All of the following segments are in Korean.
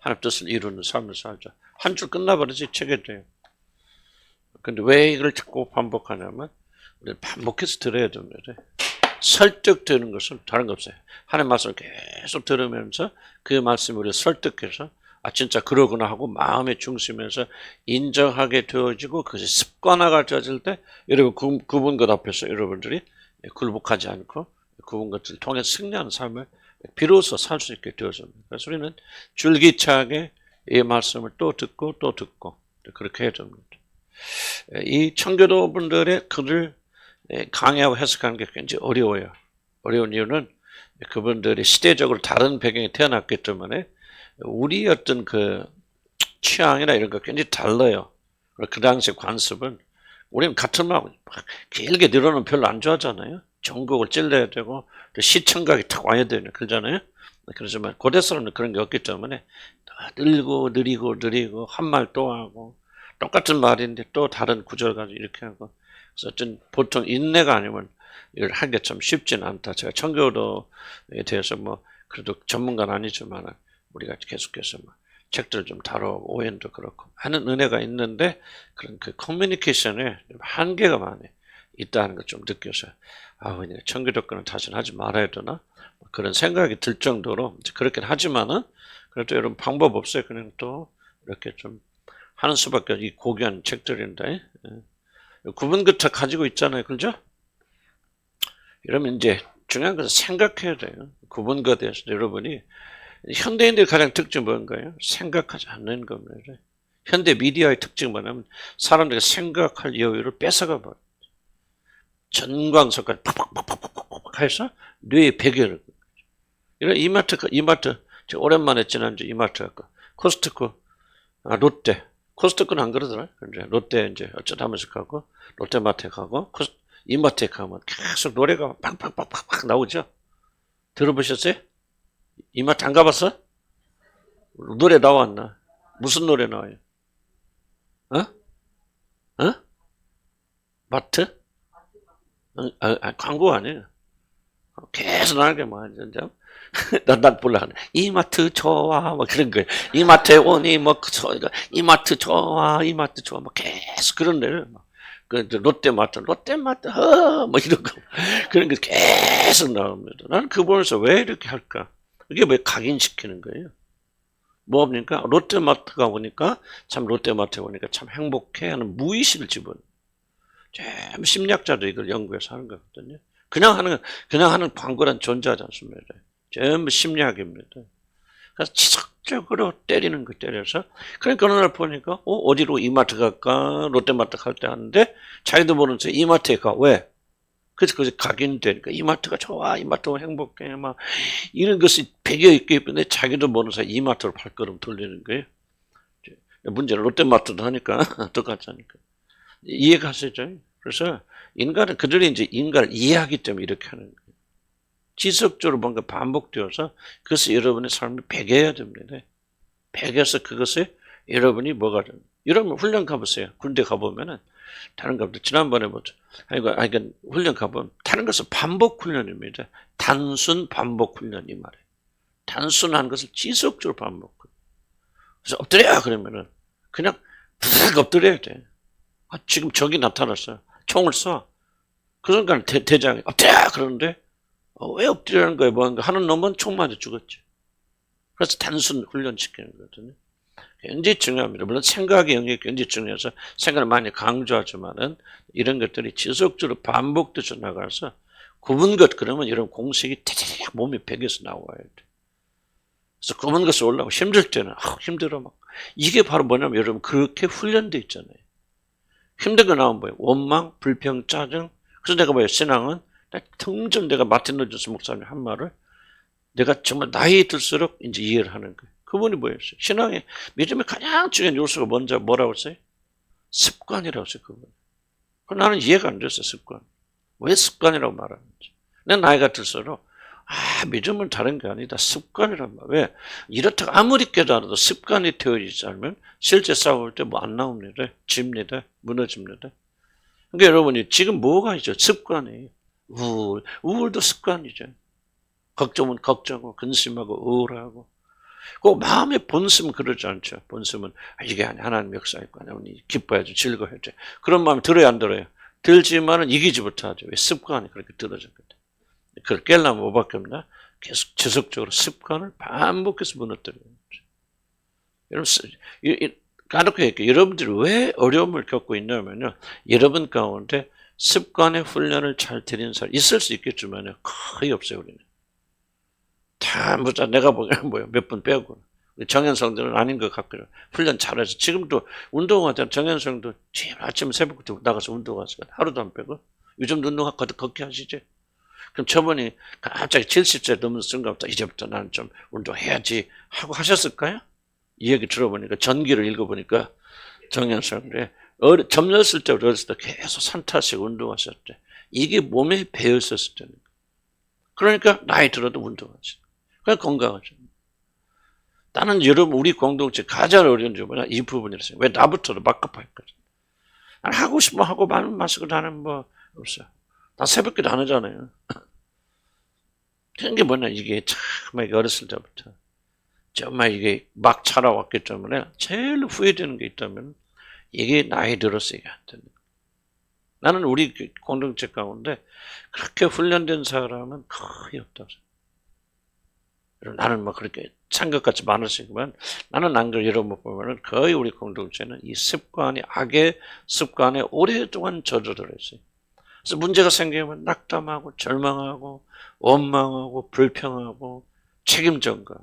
하나님 뜻을 이루는 삶을 살자. 한 줄 끝나버리지 책에 돼요. 근데 왜 이걸 자꾸 반복하냐면 우리는 반복해서 들어야 됩니다. 설득되는 것은 다른 거 없어요. 하나님 말씀을 계속 들으면서 그 말씀을 우리가 설득해서 진짜 그러구나 하고 마음의 중심에서 인정하게 되어지고 그것이 습관화가 되어질 때 여러분 그분 것 앞에서 여러분들이 굴복하지 않고 그분 것을 통해 승리하는 삶을 비로소 살 수 있게 되어집니다. 그래서 우리는 줄기차게 이 말씀을 또 듣고 그렇게 해야 됩니다. 이 청교도 분들의 글을 강의하고 해석하는 게 굉장히 어려워요. 어려운 이유는 그분들이 시대적으로 다른 배경에 태어났기 때문에 우리 어떤 그 취향이나 이런 거 굉장히 달라요. 그 당시 관습은 우리는 같은 마음 길게 늘어놓으면 별로 안 좋아하잖아요. 전곡을 찔러야 되고 시청각이 탁 와야 되는 그러잖아요. 그렇지만 고대 사람은 그런 게 없기 때문에 늘고 느리고 한 말 또 하고 똑같은 말인데 또 다른 구절 가지고 이렇게 하고 그래서 어떤 보통 인내가 아니면 이걸 하기가 참 쉽지는 않다. 제가 청교도에 대해서 뭐 그래도 전문가는 아니지만 우리가 계속해서 뭐 책들 좀 다뤄오고 오연도 그렇고 하는 은혜가 있는데 그런 그 커뮤니케이션에 한계가 많이 있다는 걸 좀 느껴서 그냥 청교도 거는 다시는 하지 말아야 되나 그런 생각이 들 정도로 그렇긴 하지만은 그래도 여러분 방법 없어요. 그냥 또 이렇게 좀 하는 수밖에 이 고귀한 책들인데 구분부터 가지고 있잖아요. 그죠? 이러면 이제 중요한 것은 생각해야 돼요. 구분거에 대해서 여러분이 현대인들의 가장 특징은 뭔가요? 생각하지 않는 겁니다. 현대 미디어의 특징은 뭐냐면 사람들이 생각할 여유를 뺏어가 버려요. 전광석까지 팍팍팍팍팍 해서 뇌에 베개를 이런 이마트 제가 오랜만에 지난주 이마트 갔고 코스트코 롯데 코스트코는 안 그러더라. 이제 롯데 이제 어쩌다 하면서 가고 롯데마트에 가고 이마트에 가면 계속 노래가 팍팍팍팍 나오죠. 들어보셨어요? 이마트 안 가봤어? 노래 나왔나? 무슨 노래 나와요? 마트? 광고 아니에요. 계속 나게 뭐 진짜 난 몰라. 이마트 좋아 뭐 그런 거예요. 이마트에 오니 뭐 이마트 좋아 뭐 계속 그런 데를 그 롯데마트 뭐 이런 거 그런 게 계속 나옵니다. 나는 그 보면서 왜 이렇게 할까? 이게 왜 각인시키는 거예요? 뭡니까? 롯데마트가 오니까 참 롯데마트에 오니까 참 행복해하는 무의식을 집어넣는. 참 심리학자도 이걸 연구해서 하는 거거든요. 그냥 하는 광고란 존재하지 않습니다. 전부 심리학입니다. 그래서 지속적으로 때리는 거 때려서 그러니까 어느 날 보니까 어디로 이마트 갈까 롯데마트 갈 때 하는데 자기도 모르면서 이마트에 가. 왜? 그래서 그것이 각인되니까 이마트가 좋아 이마트가 행복해 막 이런 것이 배겨있고 있는데 자기도 모르면서 이마트로 발걸음 돌리는 거예요. 문제는 롯데마트도 하니까 똑같으니까 이해가시죠? 그래서 인간은 그들이 이제 인간을 이해하기 때문에 이렇게 하는 거예요. 지속적으로 뭔가 반복되어서 그것을 여러분의 삶을 배겨야 됩니다. 배겨서 그것에 여러분이 뭐가 됩니다. 여러분 훈련 가보세요. 군대 가보면은 다른 것도 지난번에 뭐죠? 훈련 가보면 다른 것은 반복 훈련입니다. 단순 반복 훈련이 말이에요. 단순한 것을 지속적으로 반복. 그래서 엎드려 그러면은 그냥 푹 엎드려야 돼. 지금 적이 나타났어요. 총을 쏴. 그 순간 대장이 엎드려 그러는데 왜 엎드리는 거예요? 뭔가 하는 놈은 총 맞아 죽었지. 그래서 단순 훈련시키는 거거든요. 굉장히 중요합니다. 물론 생각의 영역이 굉장히 중요해서 생각을 많이 강조하지만은 이런 것들이 지속적으로 반복돼서 나가서 굽은 것 그러면 이런 공식이 태태태 몸이 베겨서 나와야 돼. 그래서 굽은 것이 올라오고 힘들 때는 힘들어 막 이게 바로 뭐냐면 여러분 그렇게 훈련돼 있잖아요. 힘든 거 나오면 뭐예요? 원망, 불평, 짜증. 그래서 내가 뭐예요? 신앙은 점점 내가 마틴 루터스 목사님 한 말을 내가 정말 나이 들수록 이제 이해를 하는 거예요. 그분이 뭐였어요? 신앙의 믿음의 가장 중요한 요소가 뭐라고 했어요? 습관이라고 했어요. 그분. 나는 이해가 안 됐어요. 습관. 왜 습관이라고 말하는지. 내 나이가 들수록 믿음은 다른 게 아니다. 습관이란 말. 왜? 이렇다고 아무리 깨달아도 습관이 되어지지 않으면 실제 싸울 때 뭐 안 나옵니다. 집니다. 무너집니다. 그러니까 여러분이 지금 뭐가 있죠? 습관이에요. 우울도 습관이죠. 걱정은 걱정하고 근심하고 우울하고 그 마음의 본심은 그러지 않죠. 본심은 이게 하나님 역사니까 하나님 기뻐야죠. 즐거워야죠. 그런 마음이 들어야 안 들어요. 들지만은 이기지 못하죠. 왜? 습관이 그렇게 들어졌거든. 그걸 깨려면 뭐밖에 없나? 계속 지속적으로 습관을 반복해서 무너뜨려요. 여러분, 까놓고 얘기해요. 여러분들이 왜 어려움을 겪고 있냐면요. 여러분 가운데 습관의 훈련을 잘 드리는 사람 있을 수 있겠지만 거의 없어요. 우리는 다 보자. 내가 보기에는 뭐야 몇 분 빼고 정현성들은 아닌 것 같고요. 훈련 잘해서 지금도 운동하잖아. 정현성도 아침 새벽부터 나가서 운동하서 하루도 안 빼고 요즘 운동하고 걷기 하시지. 그럼 저번에 갑자기 70세 넘은 순간부터 이제부터 나는 좀 운동해야지 하고 하셨을까요? 이 얘기 들어보니까 전기를 읽어보니까 정현성에 젊었을 때 어렸을 때 계속 산 타시고 운동하셨대. 이게 몸에 배어있었을 때는. 그러니까 나이 들어도 운동하지. 그냥 건강하죠. 나는 여러분 우리 공동체 가장 어려운 게 뭐냐 이 부분이라서 왜 나부터도 막급했거든. 나는 하고 싶어 하고 많은 마시고 나는 뭐 없어요. 나 새벽기도 안 하잖아요. 그런 게 뭐냐 이게 정말 어렸을 때부터 정말 이게 막 자라왔기 때문에 제일 후회되는 게 있다면 이게 나이 들어서 이게 안 되는 거예요. 나는 우리 공동체 가운데 그렇게 훈련된 사람은 거의 없다고 생각해요. 나는 뭐 그렇게 생각같이 많으시지만 나는 안 그래요. 여러분 보면은 거의 우리 공동체는 이 습관이 악의 습관에 오랫동안 젖어들어 있어요. 그래서 문제가 생기면 낙담하고 절망하고 원망하고 불평하고 책임전가.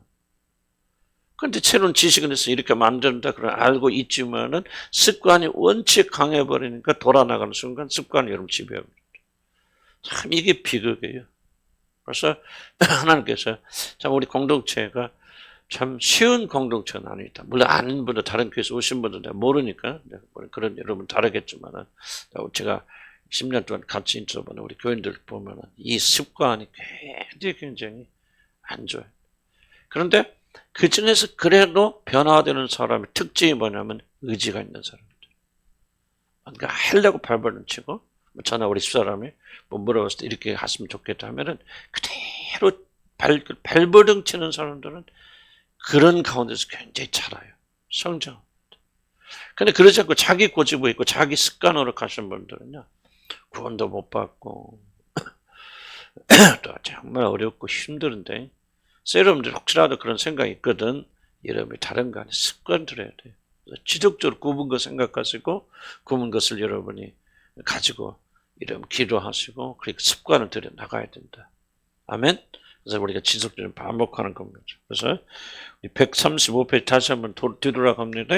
그런데 새로운 지식은 있어 이렇게 만든다 그래 알고 있지만은 습관이 원체 강해버리니까 돌아나가는 순간 습관이 여러분 지배해버려요. 참 이게 비극이에요. 그래서 하나님께서 참 우리 공동체가 참 쉬운 공동체는 아니다. 물론 아는 분들 다른 교회에서 오신 분들 내가 모르니까 그런 여러분 다르겠지만은 제가 10년 동안 같이 있어보는 우리 교인들 보면은 이 습관이 굉장히 안 좋아요. 그런데 그 중에서 그래도 변화되는 사람의 특징이 뭐냐면 의지가 있는 사람들. 그러니까 하려고 발버둥 치고 전화 우리 집사람이 뭐 물어봤을 때 이렇게 했으면 좋겠다 하면은 그대로 발버둥 치는 사람들은 그런 가운데서 굉장히 자라요. 성장합니다. 근데 그러지 않고 자기 고집이 있고 자기 습관으로 가신 분들은요. 구원도 못 받고 또 정말 어렵고 힘든데 여러분들 혹시라도 그런 생각이 있거든 여러분이 다른 거 아니에요. 습관 들여야 돼요. 지속적으로 굽은 거 생각하시고 굽은 것을 여러분이 가지고 이러면 기도하시고 그렇게 습관을 들여 나가야 된다. 아멘. 그래서 우리가 지속적으로 반복하는 겁니다. 그래서 135페이지 다시 한번 뒤돌아갑니다.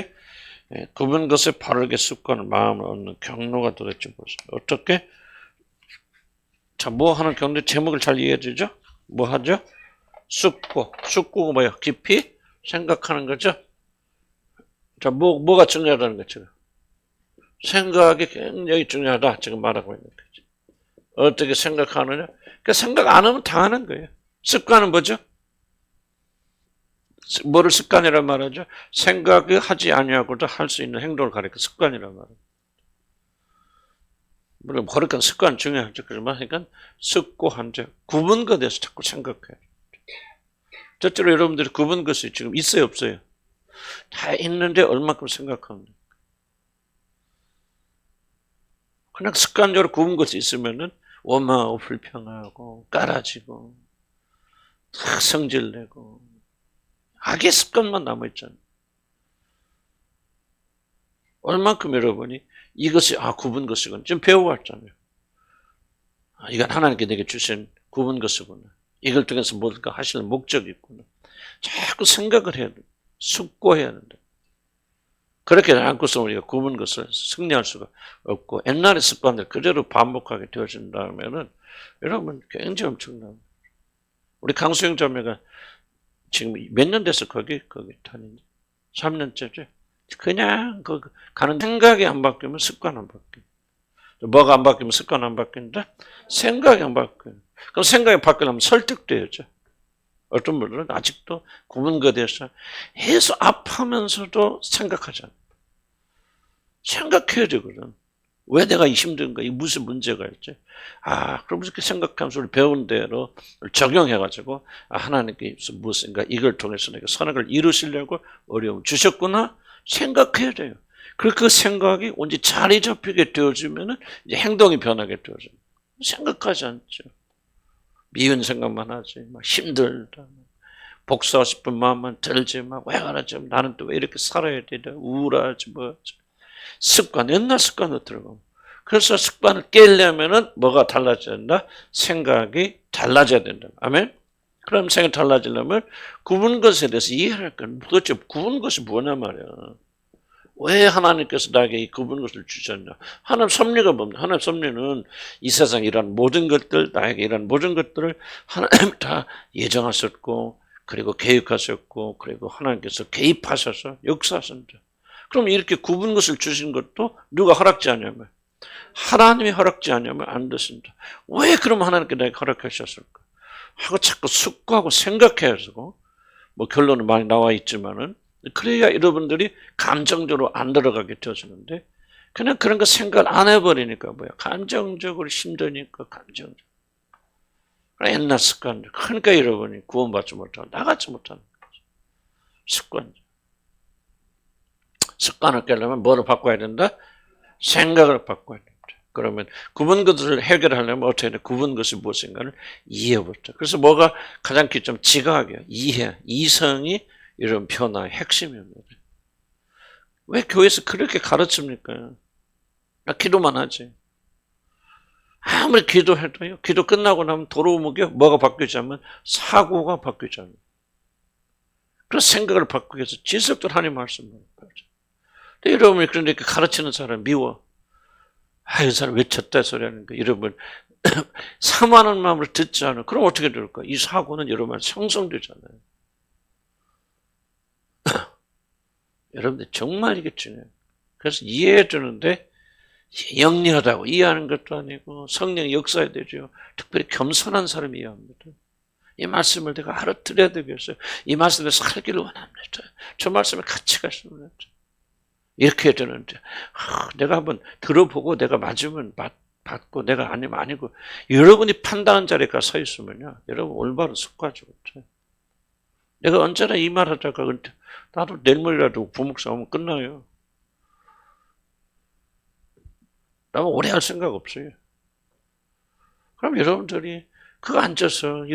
굽은 것에 바르게 습관을 마음을 얻는 경로가 도대체 무엇이죠? 어떻게? 자, 뭐 하는 경로 제목을 잘 이해해 주죠? 뭐 하죠? 숙고가 뭐예요? 깊이 생각하는 거죠? 자, 뭐가 중요하다는 거죠? 생각이 굉장히 중요하다. 지금 말하고 있는 거죠. 어떻게 생각하느냐? 그러니까 생각 안 하면 다 하는 거예요. 습관은 뭐죠? 뭐를 습관이라 말하죠? 생각을 하지 아니하고도 할 수 있는 행동을 가리켜 습관이라 말하죠. 물론 그러니까 습관 중요하죠. 그러면 그러니까 숙고한데 굽은 것에 대해서 자꾸 생각해요. 실제로 여러분들이 굽은 것이 지금 있어요, 없어요? 다 있는데 얼마큼 생각합니까? 그냥 습관적으로 굽은 것이 있으면은 원망하고 불평하고 깔아지고 성질내고 악의 습관만 남아있잖아요. 얼만큼 여러분이 이것이 굽은 것이구나. 지금 배워왔잖아요. 이건 하나님께 내게 주신 굽은 것이구나. 이걸 통해서 뭔가 하시는 목적이 있구나. 자꾸 생각을 해야 돼. 숙고해야 된다. 그렇게 않고서 우리가 굽은 것을 승리할 수가 없고 옛날의 습관들 그대로 반복하게 되어진다면은 여러분 굉장히 엄청납니다. 우리 강수영 자매가 지금 몇 년 됐어 거기 다니지? 3년째죠. 그냥 가는 생각이 안 바뀌면 습관 안 바뀌어. 뭐가 안 바뀌면 습관 안 바뀌는데 생각이 안 바뀌어요. 그럼 생각이 바뀌려면 설득돼야죠. 어떤 분들은 아직도 굽은 것에 대해서 해서 아파하면서도 생각하잖아요. 생각해야 되거든. 왜 내가 힘든가? 이 무슨 문제가 있지? 그러면서 이렇게 생각하면서 우리 배운 대로 적용해가지고, 하나님께서 무엇인가 이걸 통해서 내가 선악을 이루시려고 어려움 주셨구나 생각해야 돼요. 그리고 그 생각이 언제 자리 잡히게 되어지면은 이제 행동이 변하게 되어져요. 생각하지 않죠. 미운 생각만 하지. 막 힘들다. 복수하고 싶은 마음만 들지. 왜 그러지? 나는 또 왜 이렇게 살아야 되나? 우울하지 뭐. 습관, 옛날 습관으로 들어가면. 그래서 습관을 깨려면은 뭐가 달라져야 된다? 생각이 달라져야 된다. 아멘? 그럼 생각이 달라지려면 구분 것에 대해서 이해를 할 거야. 도대체 구분 것이 뭐냐 말이야. 왜 하나님께서 나에게 이 구분 것을 주셨냐? 하나님 섭리가 뭡니까? 하나님 섭리는 이 세상 이런 모든 것들, 나에게 이런 모든 것들을 하나님 다 예정하셨고, 그리고 계획하셨고, 그리고 하나님께서 개입하셔서 역사하신다. 그럼 이렇게 구분 것을 주신 것도 누가 허락지 않냐면, 하나님이 허락지 않냐면 안 되신다. 왜 그럼 하나님께 내게 허락하셨을까? 하고 자꾸 숙고하고 생각해야죠. 뭐 결론은 많이 나와 있지만은, 그래야 여러분들이 감정적으로 안 들어가게 되어지는데, 그냥 그런 거 생각을 안 해버리니까 뭐야. 감정적으로 힘드니까 감정적으로. 옛날 습관들. 그러니까 여러분이 구원받지 못하고 나가지 못하는 거죠. 습관. 습관을 깨려면 뭐를 바꿔야 된다? 생각을 바꿔야 된다. 그러면 구분 것을 해결하려면 어떻게 해야 돼? 구분 것이 무엇인가를 이해부터. 그래서 뭐가 가장 좀 지각이야. 이해. 이성이 이런 변화의 핵심입니다. 왜 교회에서 그렇게 가르칩니까? 나 기도만 하지. 아무리 기도해도요. 기도 끝나고 나면 도로오목이 뭐가 바뀌자면 사고가 바뀌잖아요. 그래서 생각을 바꾸기 위해서 지속적으로 하나님 말씀을 배우죠. 근데 여러분이 그런데 가르치는 사람 미워. 이 사람 왜 쳤다 소리 하는 거야. 여러분 사모하는 마음으로 듣지 않아. 그럼 어떻게 될까? 이 사고는 여러분 형성되잖아요. 여러분들 정말 이게 중요해요. 그래서 이해해 주는데 영리하다고 이해하는 것도 아니고 성령이 역사해야 되죠. 특별히 겸손한 사람이 이해합니다. 이 말씀을 내가 알아들어야 되겠어요. 이 말씀을 살기를 원합니다. 저 말씀에 같이 갔으면 합니다. 이렇게 해야 되는데 내가 한번 들어보고 내가 맞으면 받고 내가 아니면 아니고 여러분이 판단한 자리에 가서 서 있으면요. 여러분 올바로 숙고하지 못해요. 내가 언제나 이 말 하다가 나도 내일 모레라도 부목사 오면 끝나요. 나는 오래 할 생각 없어요. 그럼 여러분들이 그거 앉아서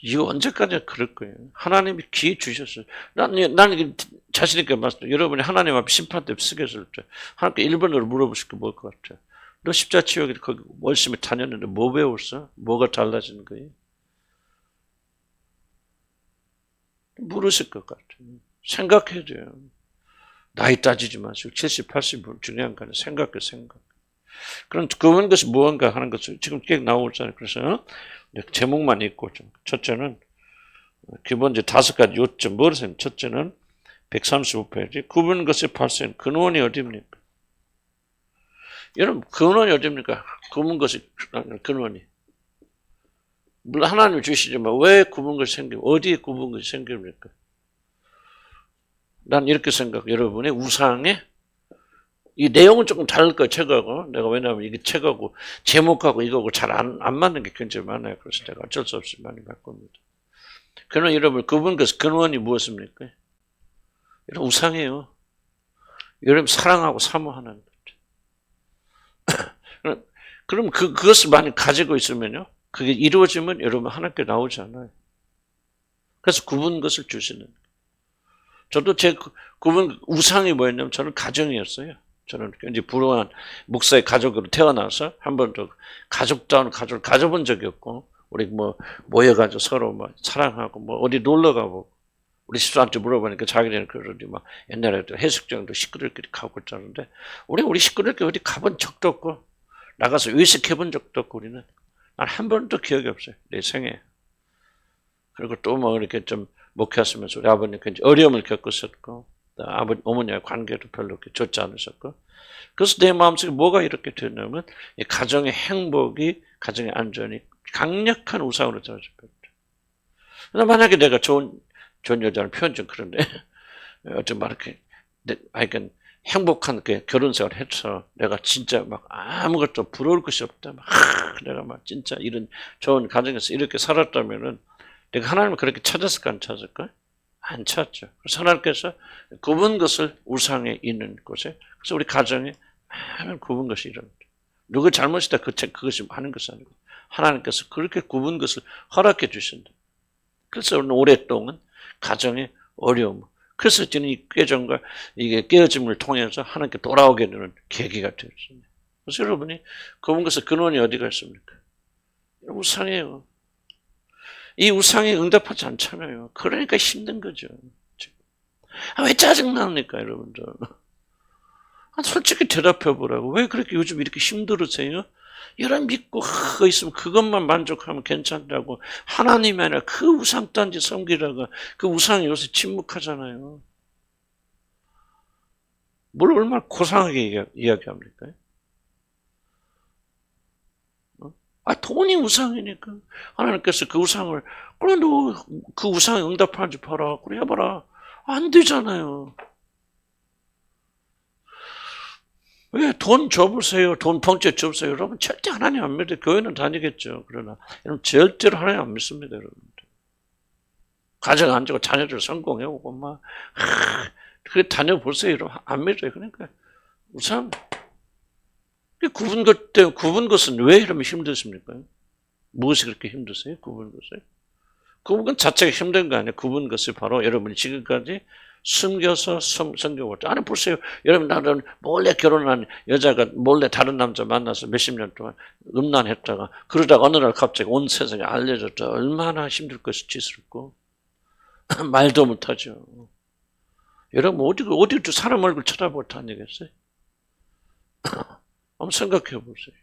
이거 언제까지 그럴 거예요. 하나님이 기회 주셨어요. 나는 자신 있게 말씀. 여러분이 하나님 앞에 심판대 쓰겠을 때 하나님께 1번으로 물어보실 게 뭘 것 같아? 너 십자치역에 거기 열심히 다녔는데 뭐 배웠어? 뭐가 달라지는 거예요? 물으실 것 같아요. 생각해야 돼요. 나이 따지지 마시고 70, 80 중요한 거 아니에요. 생각. 그럼 그런 것이 무언가 하는 것을 지금 계속 나오잖아요. 그래서 제목만 읽고 좀. 첫째는 기본적으로 5가지 요점 뭐를 첫째는 135페이지 구분 것이 발생 근원이 어디입니까? 여러분 근원이 어디입니까? 구분 것이 근원이. 물론 하나님 주시지만 왜 구분 것이 생깁니까? 어디에 구분 것이 생깁니까? 난 이렇게 생각해. 여러분의 우상에 이 내용은 조금 다를 거예요. 책하고. 내가 왜냐하면 이게 책하고 제목하고 이거하고 잘 안 맞는 게 굉장히 많아요. 그래서 내가 어쩔 수 없이 많이 바꿉니다. 그러나 여러분 구분 것이 근원이 무엇입니까? 여러분 우상이에요. 여러분 사랑하고 사모하는 것. 그럼 그것을 많이 가지고 있으면요. 그게 이루어지면 여러분 하나님께 나오지 않아요. 그래서 구분 것을 주시는. 저도 제 구분 우상이 뭐였냐면 저는 가정이었어요. 저는 굉장히 불우한 목사의 가족으로 태어나서 한 번도 가족다운 가족을 가져본 적이 없고 우리 뭐 모여가지고 서로 뭐 사랑하고 뭐 어디 놀러 가고 우리 집사한테 물어보니까 자기네는 그러지 막 옛날에도 해수욕장도 식구들끼리 가고 있다는데 우리 식구들끼리 어디 가본 적도 없고 나가서 외식해본 적도 없고 우리는 난 한 번도 기억이 없어요. 내 생에. 그리고 또 뭐 이렇게 좀 목회하시면서 우리 아버님 굉장히 어려움을 겪으셨고 아버지 어머니와 관계도 별로 그렇게 좋지 않으셨고 그래서 내 마음속에 뭐가 이렇게 됐냐면 가정의 행복이 가정의 안전이 강력한 우상으로 떨어졌거든요. 만약에 내가 좋은 여자는 표현 좀 그런데 어떤 말 이렇게 하여간 행복한 그 결혼 생활을 해서 내가 진짜 막 아무것도 부러울 것이 없다. 막 내가 막 진짜 이런 좋은 가정에서 이렇게 살았다면은 내가 하나님을 그렇게 찾았을까 안 찾았을까? 안 찾죠. 그래서 하나님께서 굽은 것을 우상에 있는 곳에 그래서 우리 가정에 많은 굽은 것이 일어납니다. 누구 잘못이다 그것이 하는 것이 아니고 하나님께서 그렇게 굽은 것을 허락해 주신다. 그래서 오랫동안 가정의 어려움 그래서 저는 이 깨정과 이게 깨어짐을 통해서 하나님께 돌아오게 되는 계기가 되었습니다. 그래서 여러분이 굽은 것의 근원이 어디가 있습니까? 우상이에요. 이 우상에 응답하지 않잖아요. 그러니까 힘든 거죠. 왜 짜증납니까, 여러분들? 솔직히 대답해 보라고. 왜 그렇게 요즘 이렇게 힘들으세요? 여러분 믿고 그거 있으면 그것만 만족하면 괜찮다고. 하나님이 아니라 그 우상 단지 섬기다가 그 우상이 요새 침묵하잖아요. 뭘 얼마나 고상하게 이야기합니까? 돈이 우상이니까. 하나님께서 그 우상을, 그래, 너 그 우상에 응답하는지 봐라. 그래, 해봐라. 안 되잖아요. 왜 돈 줘보세요. 돈 봉투에 줘보세요. 여러분 절대 하나님 안 믿어요. 교회는 다니겠죠. 그러나 여러분 절대로 하나님 안 믿습니다. 여러분들. 가정 안 주고 자녀들 성공해오고 막 그래 다녀보세요. 여러분 안 믿어요. 그러니까 우선 굽은 것은 왜 이러면 힘드십니까? 무엇이 그렇게 힘드세요? 굽은 것을? 굽은 것 자체가 힘든 거 아니에요. 굽은 것이 바로 여러분이 지금까지 숨겨서 섬겨왔다. 아니 보세요. 여러분 나는 몰래 결혼한 여자가 몰래 다른 남자 만나서 몇십 년 동안 음란했다가 그러다가 어느 날 갑자기 온 세상에 알려졌다. 얼마나 힘들 것이 지스럽고 말도 못하죠. 여러분 어디 사람 얼굴 쳐다보고 다니겠어요? 한번 생각해 보세요.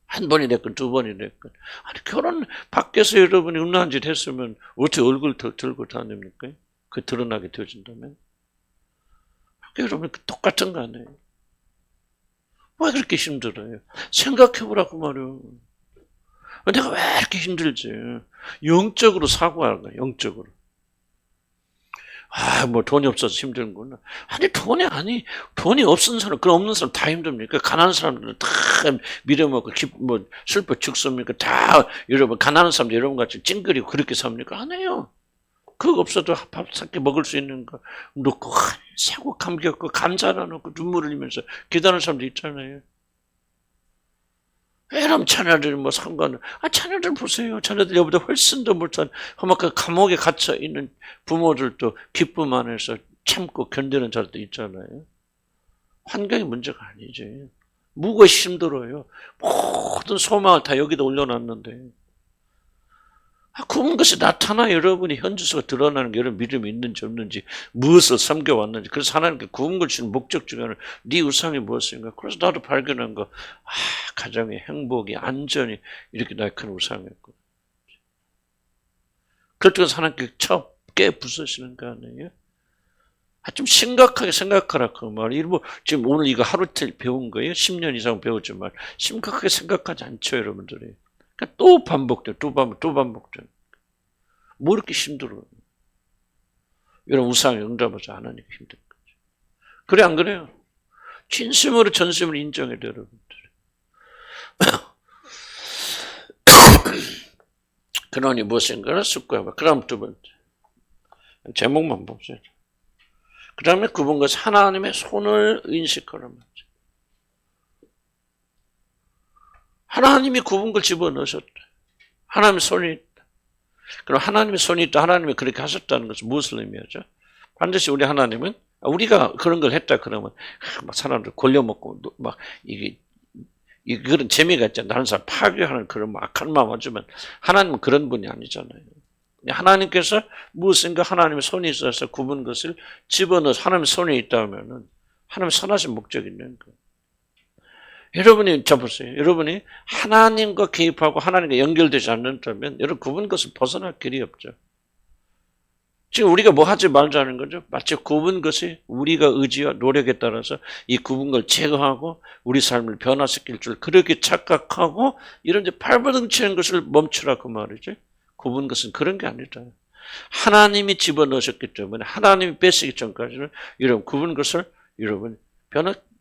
한 번이 됐건 두 번이 됐건. 아니 결혼 밖에서 여러분이 음란한 짓 했으면 어떻게 얼굴 들고 다닙니까? 그 드러나게 되어진다면. 여러분 똑같은 거 아니에요? 왜 그렇게 힘들어요? 생각해보라고 말이에요. 내가 왜 이렇게 힘들지? 영적으로 사고하는 거야, 영적으로. 뭐 돈이 없어서 힘든구나. 아니 돈이 없은 사람, 그럼 없는 사람 다 힘듭니까? 가난한 사람들은 다 밀어먹고 슬퍼 죽습니까? 다 여러분 가난한 사람들 여러분 같이 찡그리고 그렇게 삽니까? 안 해요. 그거 없어도 밥 한 끼 먹을 수 있는 거 놓고 한사고 감격고 감사나 놓고 눈물을 흘리면서 기다리는 사람도 있잖아요. 여러분 자녀들 뭐 상관은 자녀들 보세요. 자녀들 여보다 훨씬 더 못한 험악한 감옥에 갇혀 있는 부모들도 기쁨 안에서 참고 견디는 자들도 있잖아요. 환경이 문제가 아니지. 무엇이 힘들어요. 모든 소망을 다 여기다 올려놨는데 굽은 것이 나타나 여러분이 현주소가 드러나는 게 여러분 믿음이 있는지 없는지 무엇을 섬겨왔는지 그래서 하나님께 굽은 걸 주는 목적 중에 하나는 네 우상이 무엇인가 그래서 나도 발견한 거 가정의 행복이 안전이 이렇게 나의 큰 우상이었고 그렇다고 하나님께 깨 부수시는 거 아니에요? 좀 심각하게 생각하라 그 말이 지금 오늘 이거 하루 이틀 배운 거예요? 10년 이상 배웠지만 심각하게 생각하지 않죠 여러분들이. 그러니까 또 반복돼, 또 반복돼. 뭐 이렇게 힘들어요? 이런 우상에 응답하지 않으니까 힘든 거죠. 그래, 안 그래요? 진심으로 전심을 인정해야 돼요, 여러분들. 근원이 무엇인가를 숙고해봐. 그 다음 두 번째. 제목만 보세요. 그 다음에 굽은 것은 하나님의 손을 인식하란 말이죠. 하나님이 굽은 걸 집어넣으셨다. 하나님의 손이 있다. 그럼 하나님의 손이 있다. 하나님이 그렇게 하셨다는 것은 무엇을 의미하죠? 반드시 우리 하나님은 우리가 그런 걸 했다 그러면 막 사람들 골려먹고 막 이게 그런 재미가 있잖아요. 다른 사람 파괴하는 그런 악한 마음 하지만 하나님은 그런 분이 아니잖아요. 하나님께서 무엇인가 하나님의 손이 있어서 굽은 것을 집어넣어서 하나님의 손이 있다면은 하나님의 선하신 목적이 있는 거예요. 여러분이 보세요. 여러분이 하나님과 개입하고 하나님과 연결되지 않는다면 여러분 굽은 것을 벗어날 길이 없죠. 지금 우리가 뭐 하지 말자는 거죠. 마치 굽은 것이 우리가 의지와 노력에 따라서 이 굽은 걸 제거하고 우리 삶을 변화시킬 줄 그렇게 착각하고 이런 발버둥 치는 것을 멈추라 그 말이죠. 굽은 것은 그런 게 아니다. 하나님이 집어넣으셨기 때문에 하나님이 뺏기기 전까지는 여러분 굽은 것을 여러분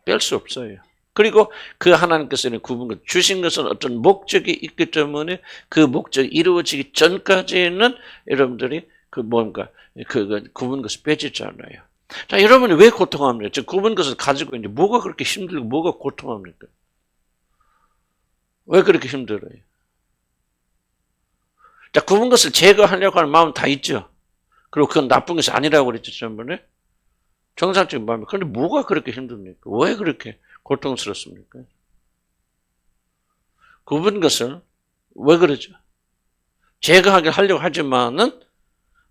뺄 수 없어요. 그리고 그 하나님께서 주신 것은 어떤 목적이 있기 때문에 그 목적이 이루어지기 전까지는 여러분들이 굽은 것을 빼지지 않아요. 자, 여러분이 왜 고통합니까? 저 굽은 것을 가지고 있는데 뭐가 그렇게 힘들고 뭐가 고통합니까? 왜 그렇게 힘들어요? 자, 굽은 것을 제거하려고 하는 마음 다 있죠. 그리고 그건 나쁜 것이 아니라고 그랬죠, 지난번에. 정상적인 마음이. 그런데 뭐가 그렇게 힘듭니까? 왜 그렇게 고통스럽습니까? 굽은 것을 왜 그러죠? 제거하게 하려고 하지만은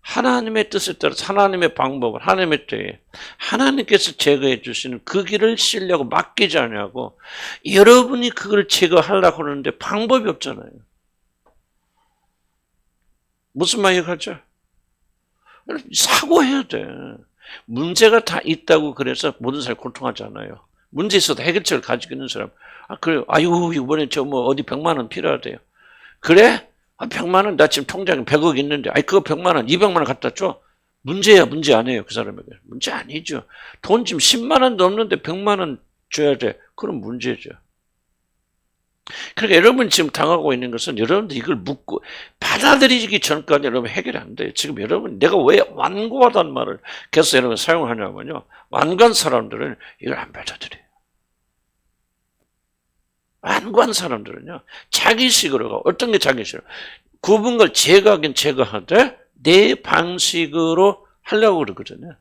하나님의 뜻에 따라서 하나님의 방법을 하나님의 때에 하나님께서 제거해 주시는 그 길을 쓰려고 맡기지 않냐고 여러분이 그걸 제거하려고 하는데 방법이 없잖아요. 무슨 말이 가죠? 사고해야 돼. 문제가 다 있다고 그래서 모든 사람이 고통하지 않아요. 문제 있어도 해결책을 가지고 있는 사람. 그래, 아유, 이번에 어디 100만 원 필요하대요. 그래? 100만 원, 나 지금 통장에 100억 있는데, 그거 100만 원, 200만 원 갖다 줘. 문제야, 문제 아니에요, 그 사람에게. 문제 아니죠. 돈 지금 10만 원도 없는데 100만 원 줘야 돼. 그럼 문제죠. 그러니까 여러분 지금 당하고 있는 것은 여러분들 이걸 묻고 받아들이기 전까지 여러분 해결이 안 돼요. 지금 여러분 내가 왜 완고하다는 말을 계속 여러분 사용하냐면요. 완고한 사람들은 이걸 안 받아들여요. 완고한 사람들은요. 자기식으로 가. 어떤 게 자기식으로. 굽은 걸 제거하긴 제거하되 내 방식으로 하려고 그러거든요.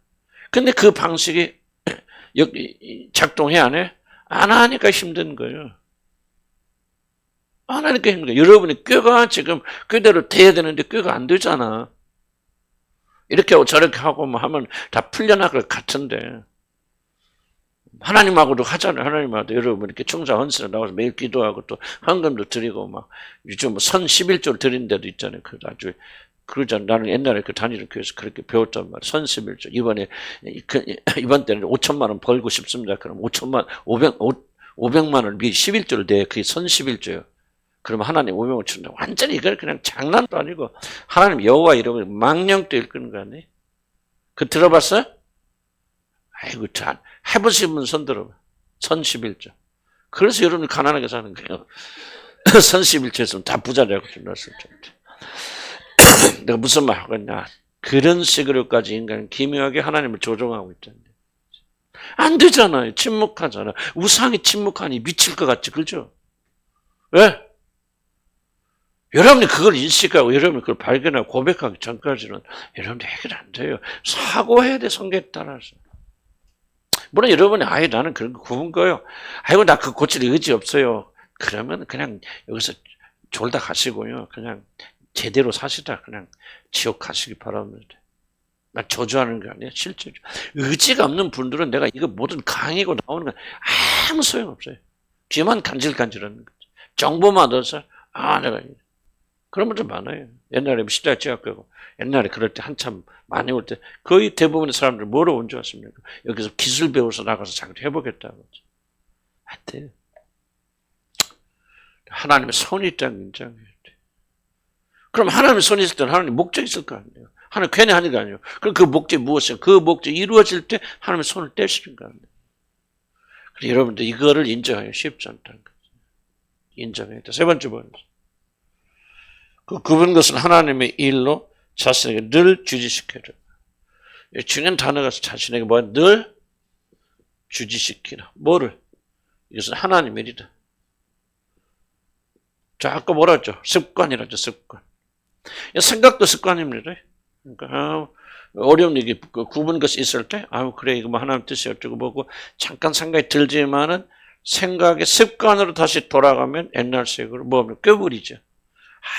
근데 그 방식이 작동해 안 해? 안 하니까 힘든 거예요. 안 하니까 힘든 거예요. 여러분이 꾀가 지금 꾀대로 돼야 되는데 꾀가 안 되잖아. 이렇게 하고 저렇게 하고 하면 다 풀려나갈 것 같은데. 하나님하고도 하잖아요. 하나님하고도 여러분 이렇게 청자 헌신을 나와서 매일 기도하고 또 헌금도 드리고 막 요즘 선 11조를 드린 데도 있잖아요. 그 아주 그러잖아요. 나는 옛날에 그 다니는 교회에서 그렇게 배웠단 말이에요. 선 11조. 이번 때는 5천만 원 벌고 싶습니다. 그럼 500만 원을 미리 11조를 내. 그게 선 11조예요. 그러면 하나님 500원 준다. 완전히 이걸 그냥 장난도 아니고 하나님 여호와 이름을 망령도 읽는 거 아니에요? 그 들어봤어요? 아이고 참 해보신 분 손 들어봐. 선 11조. 그래서 여러분이 가난하게 사는 거예요. 선 11조에서는 다 부자 되고 준다었을 텐데. 내가 무슨 말 하겠냐. 그런 식으로까지 인간은 기묘하게 하나님을 조종하고 있잖아요. 안 되잖아요. 침묵하잖아. 우상이 침묵하니 미칠 것 같지. 그렇죠? 왜? 여러분이 그걸 인식하고 여러분이 그걸 발견하고 고백하기 전까지는 여러분이 해결 안 돼요. 사고해야 돼. 성경에 따라서. 물론 여러분이 나는 그런 거 굽은 거요. 아이고 나 그 고칠 의지 없어요. 그러면 그냥 여기서 졸다 가시고요. 그냥 제대로 사시다 그냥 지옥 가시기 바랍니다. 나 저주하는 게 아니에요. 실제로. 의지가 없는 분들은 내가 이거 모든 강의고 나오는 건 아무 소용없어요. 귀만 간질간질하는 거죠. 정보만 얻어서 내가 그런 분들 많아요. 옛날에 시대가 지각하고 옛날에 그럴 때 한참 많이 올 때 거의 대부분의 사람들 뭐로 온 줄 아십니까? 여기서 기술 배워서 나가서 자기도 해보겠다고. 안 돼요. 하나님의 손이 있다는 인정해야 돼. 그럼 하나님의 손이 있을 때는 하나님 목적이 있을 거 아니에요. 하나님 괜히 하는 게 아니에요. 그럼 그 목적이 무엇이에요? 그 목적이 이루어질 때 하나님의 손을 떼시는 거 아니에요. 그래서 여러분들 이거를 인정하기 쉽지 않다는 거죠. 인정해야 돼. 세 번째 번째. 굽은 것은 하나님의 일로 자신에게 늘 주지시켜라. 중요한 단어가 자신에게 늘 주지시키라. 뭐를? 이것은 하나님의 일이다. 자, 아까 뭐라 했죠? 습관이라죠, 습관. 생각도 습관입니다. 그러니까, 어려운 얘기, 굽은 것이 있을 때, 그래, 이거 뭐 하나님 뜻이 어쩌고 보고, 잠깐 생각이 들지만은, 생각의 습관으로 다시 돌아가면 옛날 식으로 뭐 껴버리죠.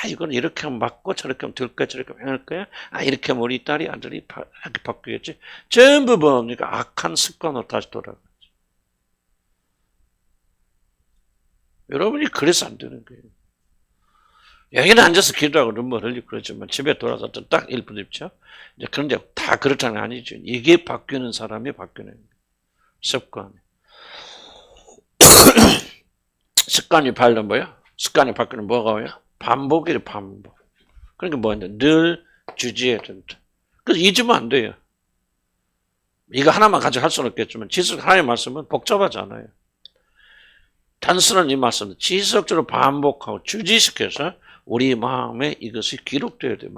이건 이렇게 하면 맞고 저렇게 하면 될 거야 저렇게 하면 할 거야. 이렇게 하면 우리 딸이 아들이 이렇게 바뀌겠지. 전부 뭡니까? 악한 습관으로 다시 돌아가죠. 여러분이 그래서 안 되는 거예요. 여기는 앉아서 기도하고 눈물 흘리고 그러지만 집에 돌아서 딱 1분 입죠. 그런데 다 그렇다는 건 아니죠. 이게 바뀌는 사람이 바뀌는 거예요. 습관. 습관이 바뀌는 뭐야? 습관이 바뀌는 뭐가 뭐야? 반복이래, 반복. 그러니까 뭐냐, 늘 주지해야 된다. 그래서 잊으면 안 돼요. 이거 하나만 가지고 할 수는 없겠지만 지속 하나의 말씀은 복잡하잖아요. 단순한 이 말씀은 지속적으로 반복하고 주지시켜서 우리 마음에 이것이 기록되어야 돼.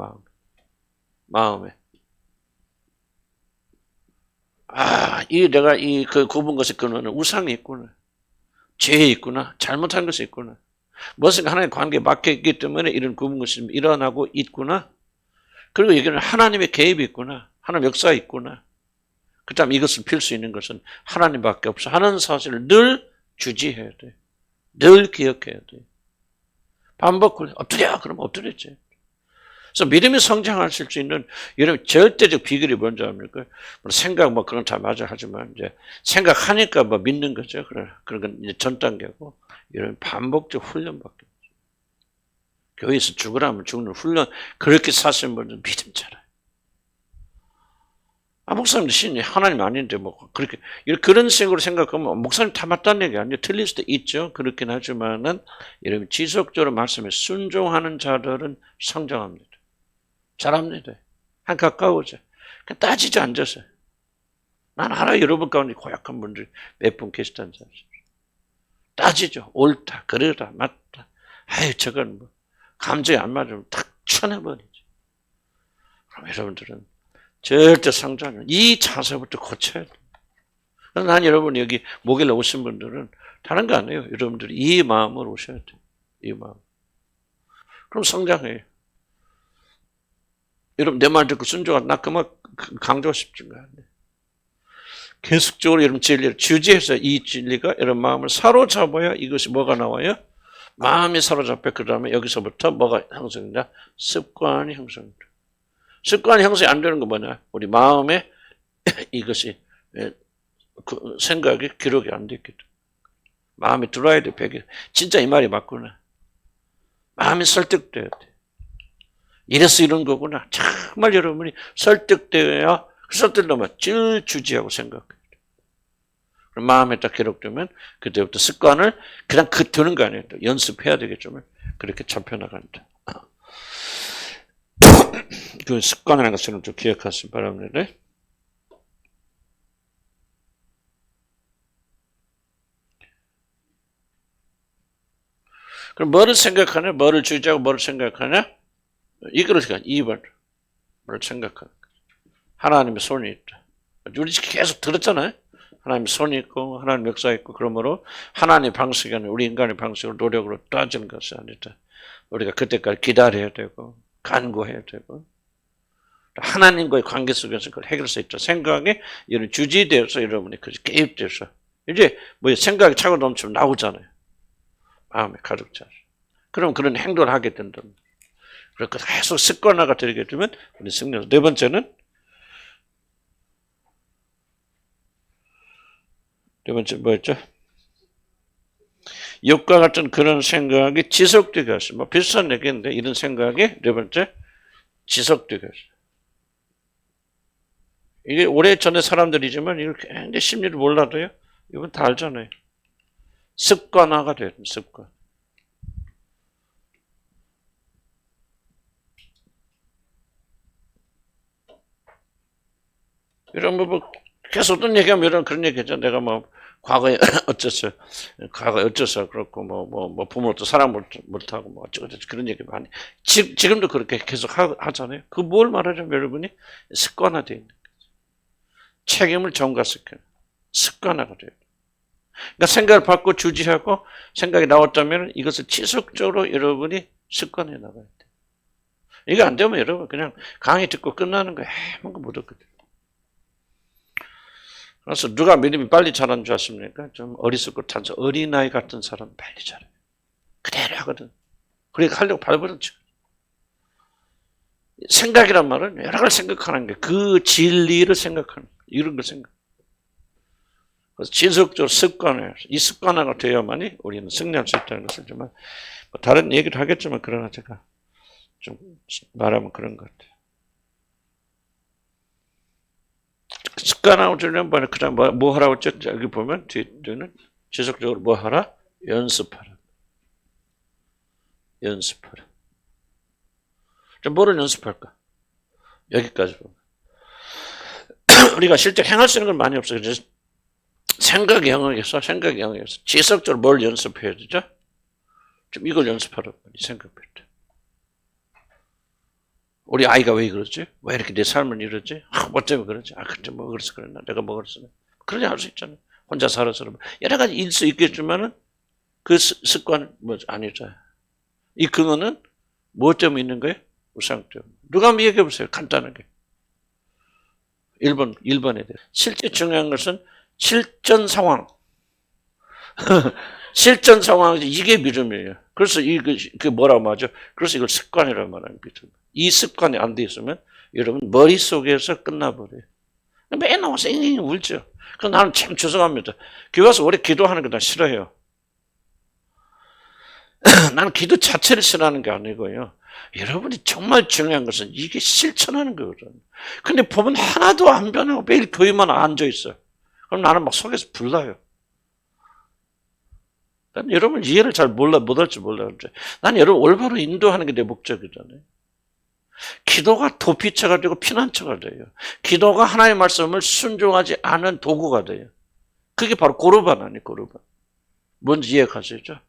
마음에. 이 내가 그 굽은 것의 근원은 우상이 있구나. 죄에 있구나. 잘못한 것이 있구나. 무엇인가 하나님의 관계에 막혀있기 때문에 이런 굽은 것이 일어나고 있구나. 그리고 여기는 하나님의 개입이 있구나. 하나님의 역사가 있구나. 그 다음 이것을 필 수 있는 것은 하나님밖에 없어 하는 사실을 늘 주지해야 돼. 늘 기억해야 돼. 반복을 엎드려 그러면 엎드렸지. 그래서 믿음이 성장하실 수 있는 여러분 절대적 비결이 뭔지 압니까? 생각 뭐 그런 다 맞아 하지만 이제 생각하니까 뭐 믿는 거죠. 그런 건 이제 전 단계고 여러분 반복적 훈련밖에 없어요. 교회에서 죽으라면 죽는 훈련 그렇게 사시는 분들은 믿음 잘해요. 목사님도 신이 하나님 아닌데 뭐 그렇게 그런 식으로 생각하면 목사님 다 맞다는 얘기 아니에요. 틀릴 수도 있죠. 그렇긴 하지만은 여러분 지속적으로 말씀에 순종하는 자들은 성장합니다. 잘합니다. 한 가까워져. 따지지 않아서. 난 알아 여러분 가운데 고약한 분들 몇 분 계시다는 사실. 따지죠. 옳다, 그러다, 맞다. 저건 뭐 감정이 안 맞으면 탁 쳐내버리죠. 그럼 여러분들은 절대 성장은 이 자세부터 고쳐야 돼요. 난 여러분 여기 목요일에 오신 분들은 다른 거 아니에요. 여러분들이 이 마음으로 오셔야 돼요. 이 마음. 그럼 성장해요. 여러분 내 말 듣고 순종하라. 나 그만 강조하고 싶지가 않아요. 계속적으로 여러분 진리를 주지해서 이 진리가 여러분 마음을 사로잡아야 이것이 뭐가 나와요? 마음이 사로잡혀 그 다음에 여기서부터 뭐가 형성된다? 습관이 형성된다. 습관이 형성이 안 되는 건 뭐냐? 우리 마음에 이것이 그 생각이 기록이 안 됐기 때문에. 마음이 들어와야 돼. 진짜 이 말이 맞구나. 마음이 설득돼야 돼. 이래서 이런 거구나. 정말 여러분이 설득되어야 설득되면 질 주지하고 생각해야 돼. 그럼 마음에 딱 기록되면 그때부터 습관을 그냥 드는 거 아니에요. 연습해야 되겠지만 그렇게 잡혀나간다. 그 습관이라는 것을 좀 기억하시기 바랍니다. 그럼 뭐를 생각하냐? 뭐를 주지하고 뭐를 생각하냐? 이거를 2번. 뭘 생각하는 거죠. 하나님의 손이 있다. 우리 계속 들었잖아요. 하나님의 손이 있고 하나님의 역사가 있고 그러므로 하나님의 방식이 아니라 우리 인간의 방식으로 노력으로 따지는 것이 아니다. 우리가 그때까지 기다려야 되고 간구해야 되고 하나님과의 관계 속에서 그걸 해결할 수 있다. 생각에 이런 주지되어서 여러분이 그 개입돼서 이제 뭐 생각이 차고 넘치면 나오잖아요. 마음에 가득 차서. 그럼 그런 행동을 하게 된다. 그렇게 계속 습관화가 되게 되면 우리 승리. 네 번째는 뭐였죠? 욕과 같은 그런 생각이 지속되게 하시. 뭐 비슷한 얘기인데 이런 생각이 네 번째 지속되게 하시. 이게 오래전에 사람들이지만 이걸 굉장히 심리를 몰라도요. 이건 다 알잖아요. 습관화가 돼요. 습관. 이런 뭐 계속 어떤 얘기하면 이런 그런 얘기죠. 내가 뭐 과거에 어째서 그렇고 뭐 부모도 사랑 못하고 뭐 어쩌고 그런 얘기 많이. 지금도 그렇게 계속 하잖아요. 그 뭘 말하자면 여러분이 습관화되어 있는 거죠. 책임을 전가시켜요. 습관화가 돼요. 그러니까 생각을 받고 주지하고 생각이 나왔다면 이것을 지속적으로 여러분이 습관해 나가야 돼요. 이거 안 되면 여러분 그냥 강의 듣고 끝나는 거예요. 뭔가 못 얻거든요. 그래서 누가 믿음이 빨리 자라는 줄 아십니까? 좀 어리석고 탄서 어린아이 같은 사람 빨리 자라요. 그대로 하거든. 그러니까 하려고 발버둥쳐. 생각이란 말은 여러 가지 생각하는 게 그 진리를 생각하는 거예요. 이런 걸 생각. 그래서 지속적으로 이 습관화가 되어야만이 우리는 승리할 수 있다는 것을 좀 다른 얘기도 하겠지만 그러나 제가 좀 말하면 그런 것 같아요. 습관화가 되려면 그 다음 뭐 하라고 했죠? 여기 보면 뒤에는 지속적으로 뭐 하라? 연습하라. 연습하라. 뭐를 연습할까? 여기까지 보면. 우리가 실제 행할 수 있는 건 많이 없어요. 그래서 생각 영역에서 지속적으로 뭘 연습해야 되죠? 좀 이걸 연습하라고 생각할 때. 우리 아이가 왜 그러지? 왜 이렇게 내 삶을 이러지? 뭐 때문에 그러지? 그때 뭐 그래서 그랬나? 내가 뭐 그랬어? 그러지 할 수 있잖아요. 혼자 살아서 여러 가지 일 수 있겠지만은 그 습관은 뭐 아니죠. 이 근원은 무엇 때문에 있는 거예요? 우상 때문에. 누가 한번 얘기해 보세요. 간단하게. 1번에 대해. 실제 중요한 것은 실전 상황. 실전 상황에서 이게 믿음이에요. 그래서 그 뭐라고 하죠? 그래서 이걸 습관이라고 말하는 믿음. 이 습관이 안 돼 있으면 여러분 머릿속에서 끝나버려요. 매일 나와서 잉잉 울죠. 그래서 나는 참 죄송합니다. 교회 와서 오래 기도하는 거 다 싫어해요. 나는 기도 자체를 싫어하는 게 아니고요. 여러분이 정말 중요한 것은 이게 실천하는 거거든요. 근데 보면 하나도 안 변하고 매일 교회만 앉아있어요. 그럼 나는 막 속에서 불나요. 난 여러분 이해를 잘 못할지 몰라요. 난 여러분 올바로 인도하는 게 내 목적이잖아요. 기도가 도피처가 되고 피난처가 돼요. 기도가 하나님의 말씀을 순종하지 않은 도구가 돼요. 그게 바로 고르반 아니에요, 고르반. 뭔지 이해가시죠?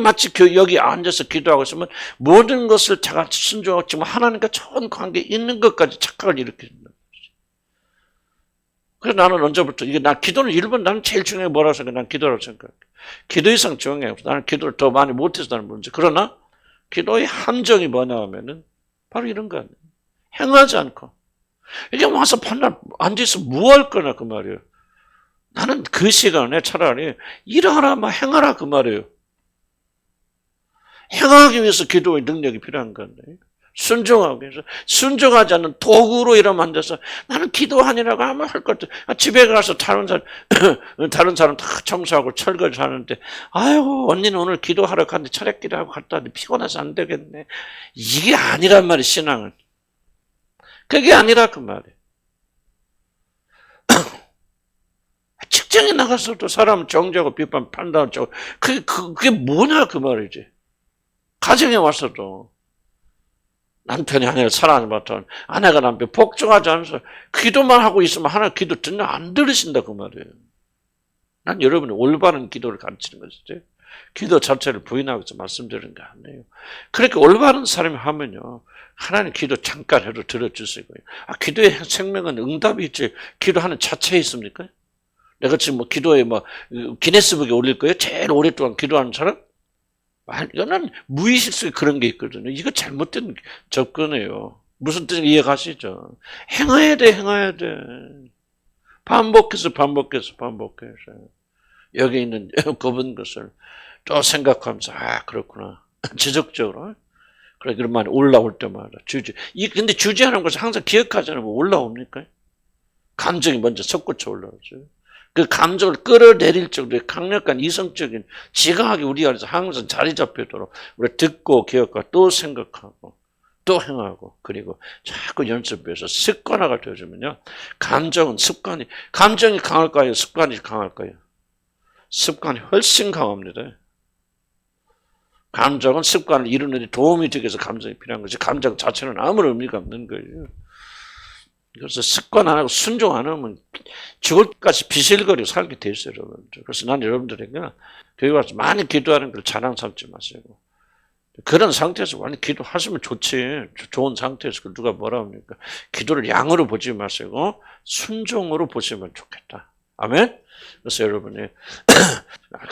마치 여기 앉아서 기도하고 있으면 모든 것을 다 같이 순종하고 지금 하나님과 좋은 관계 있는 것까지 착각을 일으킨다. 그래서 나는 언제부터 기도는 1번 나는 제일 중요해 뭐라고 생각해? 난 기도라고 생각해. 기도 이상 중요해. 나는 기도를 더 많이 못해서 나는 문제. 그러나 기도의 함정이 뭐냐 하면은 바로 이런 거 아니에요. 행하지 않고. 이게 와서 판단 앉아서 뭐 할 거나 그 말이에요. 나는 그 시간에 차라리 일하라 막 행하라 그 말이에요. 행하기 위해서 기도의 능력이 필요한 건데 순종하기 위해서 순종하지 않는 도구로 이러면 앉아서 나는 기도하니라고 하면 할 것 같아. 집에 가서 다른 사람 다 청소하고 철거를 하는데 아이고 언니는 오늘 기도하러 갔는데 철학기도 하고 갔다 왔는데 피곤해서 안 되겠네. 이게 아니란 말이에요. 신앙은. 그게 아니라 그 말이에요. 직장에 나가서도 사람 정죄하고 비판 판단하고 그게 뭐냐 그 말이지. 가정에 와서도 남편이 아내를 사랑하지 아내가 남편 복종하지 않아서 기도만 하고 있으면 하나님 기도 듣냐 안 들으신다 그 말이에요. 난 여러분이 올바른 기도를 가르치는 것이지 기도 자체를 부인하고 있어 말씀드리는 게 아니에요. 그렇게 올바른 사람이 하면요 하나님 기도 잠깐 해도 들어주시고요. 기도의 생명은 응답이 있지 기도하는 자체에 있습니까? 내가 지금 뭐 기도에 기네스북에 올릴 거예요? 제일 오랫동안 기도하는 사람? 이거는 무의식 속에 그런 게 있거든요. 이거 잘못된 접근이에요. 무슨 뜻인지 이해가시죠? 행해야 돼. 반복해서. 여기 있는 굽은 것을 또 생각하면서, 그렇구나. 지속적으로. 그래, 그런 말이 올라올 때마다 근데 주지하는 것을 항상 기억하지 않으면 올라옵니까? 감정이 먼저 솟구쳐 올라오죠. 그 감정을 끌어내릴 정도의 강력한 이성적인 지각이 우리 안에서 항상 자리 잡히도록 우리 듣고 기억하고 또 생각하고 또 행하고 그리고 자꾸 연습해서 습관화가 되어주면요. 감정이 강할까요? 습관이 강할까요? 습관이 훨씬 강합니다. 감정은 습관을 이루는 데 도움이 되기 위해서 감정이 필요한 거지 감정 자체는 아무런 의미가 없는 거예요. 그래서 습관 안 하고 순종 안 하면 죽을 때까지 비실거리고 살게 돼 있어요, 여러분들. 그래서 난 여러분들에게 교회 와서 많이 기도하는 걸 자랑 삼지 마시고. 그런 상태에서 많이 기도하시면 좋지. 좋은 상태에서 누가 뭐라 합니까? 기도를 양으로 보지 마시고 순종으로 보시면 좋겠다. 아멘? 그래서 여러분이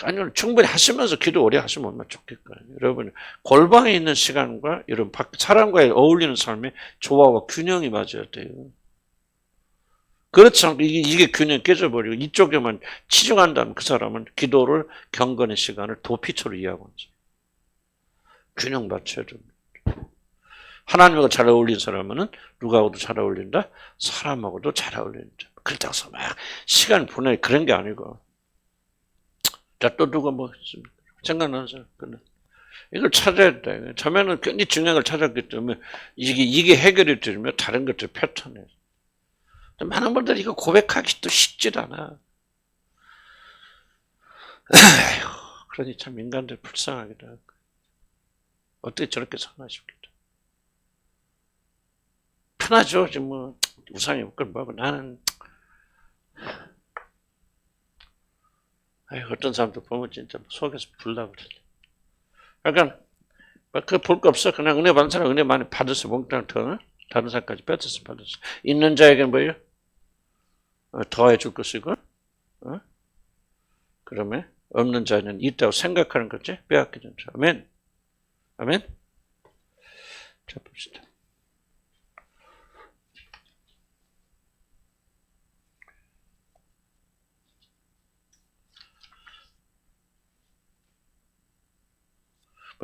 아니요 충분히 하시면서 기도 오래 하시면 얼마나 좋겠어요. 여러분 골방에 있는 시간과 여러분 사람과의 어울리는 삶의 조화와 균형이 맞아야 돼요. 그렇지 않고 이게 균형이 깨져버리고 이쪽에만 치중한다면 그 사람은 기도를 경건의 시간을 도피처로 이해하고 있어요. 균형 맞춰야 됩니다. 하나님과 잘 어울리는 사람은 누구하고도 잘 어울린다? 사람하고도 잘 어울린다. 그렇다고 해서 막 시간 보내 그런 게 아니고 자, 또 누가 뭐 있습니까? 생각나는 사람? 이걸 찾아야 돼. 처음에는 굉장히 중요한 걸 찾았기 때문에 이게 해결이 되면 다른 것들 패턴이에요. 많은 분들이 이거 고백하기도 쉽지 않아. 그러니 참 인간들 불쌍하기도 하고. 어떻게 저렇게 사나 싶기도. 편하죠. 지금 우상이 없걸 뭐고 나는 어떤 사람들 보면 진짜 속에서 불나고 그래. 그러니까 그 볼 거 없어. 그냥 은혜 받는 사람 은혜 많이 받았어. 몽땅 더 다른 사람까지 뺏어서 받았어. 있는 자에게는 뭐예요? 더해 줄 것이고, 그러면 없는 자는 있다고 생각하는 거지. 빼앗기는 자. 아멘. 아멘. 자 봅시다.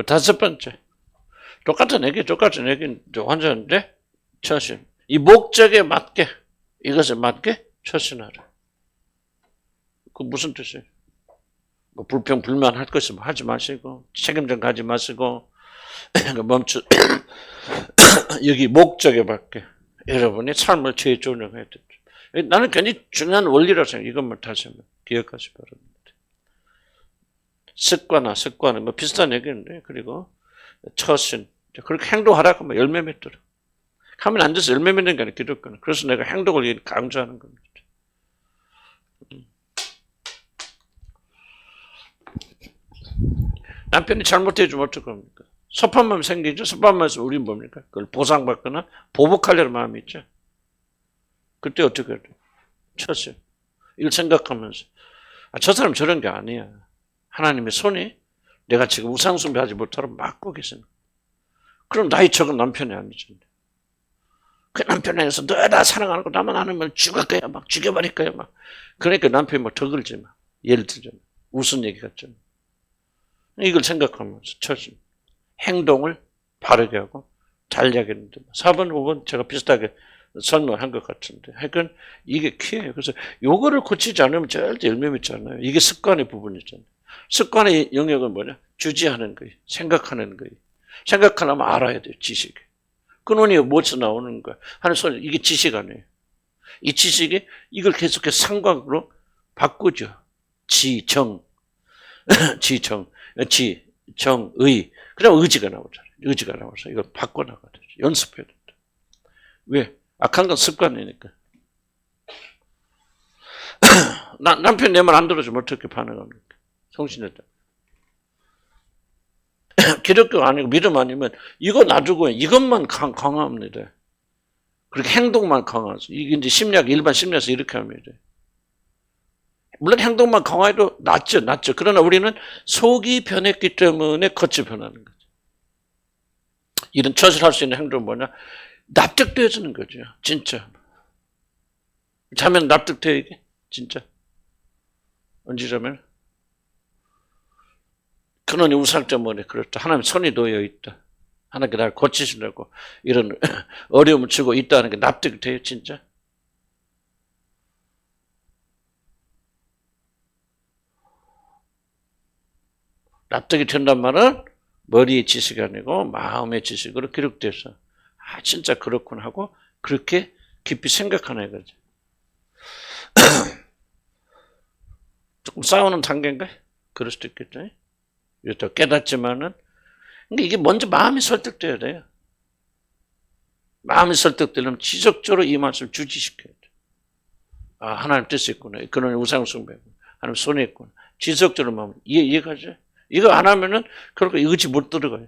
다섯 번째. 똑같은 얘기 완전한데 처신. 이 목적에 맞게, 이것에 맞게 처신하라. 그 무슨 뜻이에요? 뭐 불평, 불만 할 거 있으면 하지 마시고, 책임좀 가지 마시고, 여기 목적에 맞게 여러분의 삶을 재조정해야 되죠. 나는 굉장히 중요한 원리라고 생각해요. 이것만 다시 한번 기억하시 바랍니다. 습관은 뭐 비슷한 얘기인데, 그리고 처신. 그렇게 행동하라고 하면 열매 맺도록. 가면 안 돼서 열매 맺는 게 아니라 기독교는. 그래서 내가 행동을 강조하는 겁니다. 남편이 잘못해주면 어떡합니까? 섭한 마음 생기죠? 섭한 마음에서 우린 뭡니까? 그걸 보상받거나 보복하려는 마음이 있죠? 그때 어떻게 해야 돼? 처신. 이걸 생각하면서. 저 사람 저런 게 아니야. 하나님의 손이 내가 지금 우상숭배하지 못하도록 막고 계시는. 그럼 나이 적은 남편이 아니잖아요. 그 남편에서 너 나 사랑하는 거 나만 안 하면 죽을 거야. 막 죽여버릴 거야. 막. 그러니까 남편이 뭐 더 걸지 마. 예를 들자면. 웃은 얘기 같잖아. 이걸 생각하면서 처신. 행동을 바르게 하고 잘 이야기했는데 4번, 5번 제가 비슷하게 설명한 것 같은데 하여간 이게 키예요. 그래서 요거를 고치지 않으면 절대 열매 맺지 않아요. 이게 습관의 부분이잖아요. 습관의 영역은 뭐냐? 주지하는 거예요. 생각하는 거예요. 생각하려면 알아야 돼요. 지식. 근원이 무엇에서 나오는 거야? 하는 소리. 이게 지식 아니에요. 이 지식이 이걸 계속해서 상관으로 바꾸죠. 지정, 정의. 그럼 의지가 나오잖아요. 의지가 나와서 이걸 바꿔나가야 되죠. 연습해야 된다. 왜? 악한 건 습관이니까. 남편 내 말 안 들어주면 어떻게 반응합니까? 성신했다. 기독교 아니고 믿음 아니면 이거 놔두고 이것만 강화합니다. 그렇게 행동만 강화하죠. 이게 이제 일반 심리학에서 이렇게 합니다. 물론 행동만 강화해도 낫죠. 그러나 우리는 속이 변했기 때문에 겉이 변하는 거죠. 이런 처신할 수 있는 행동은 뭐냐? 납득되어지는 거죠. 진짜. 자면 납득돼요, 이게? 진짜. 언제자면? 근원이 우상 때문에 그렇다. 하나님 손이 놓여 있다. 하나님께 나를 고치시려고 이런 어려움을 주고 있다는 게 납득이 돼요, 진짜? 납득이 된단 말은 머리의 지식이 아니고 마음의 지식으로 기록돼서 진짜 그렇군 하고 그렇게 깊이 생각하는 거죠. 조금 싸우는 단계인가요? 그럴 수도 있겠죠. 또 깨닫지만은 이게 먼저 마음이 설득돼야 돼요. 마음이 설득되려면 지속적으로 이 말씀을 주지시켜야 돼요. 하나님 뜻이 있구나. 그런 우상숭배. 하나님 손이 있구나. 지속적으로 마음 이해가죠? 이거 안 하면은 그렇게 의지 못 들어가요.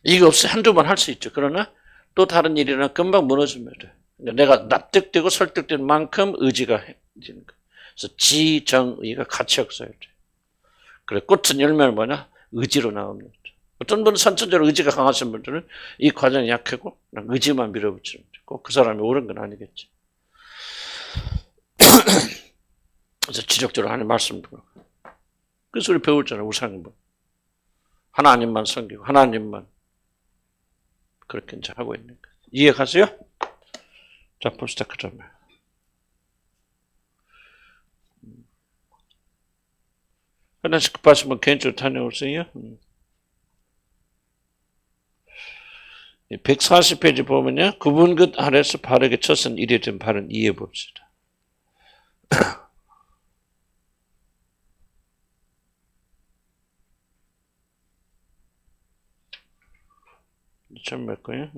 이거 없어 한두 번 할 수 있죠. 그러나 또 다른 일이나 금방 무너집니다. 그러니까 내가 납득되고 설득된 만큼 의지가 해지는 거예요. 그래서 지정의가 같이 역사해야 돼요. 그래 꽃은 열매는 뭐냐? 의지로 나옵니다. 어떤 분은 선천적으로 의지가 강하신 분들은 이 과정이 약하고 의지만 밀어붙이는 거죠. 꼭 그 사람이 옳은 건 아니겠지. 그래서 지적적으로 하는 말씀 들어. 그래서 우리 배우잖아요. 우상은 하나님만 섬기고 하나님만 그렇게 이제 하고 있는 거예요. 이해가세요? 자, 봅시다. 그 다음에. 하나씩 급하시면 개인적으로 다녀오세요. 140페이지 보면요. 구분 끝 아래서 바르게 쳤은 일에 된 바른 이해해 봅시다. 처음 몇 거예요?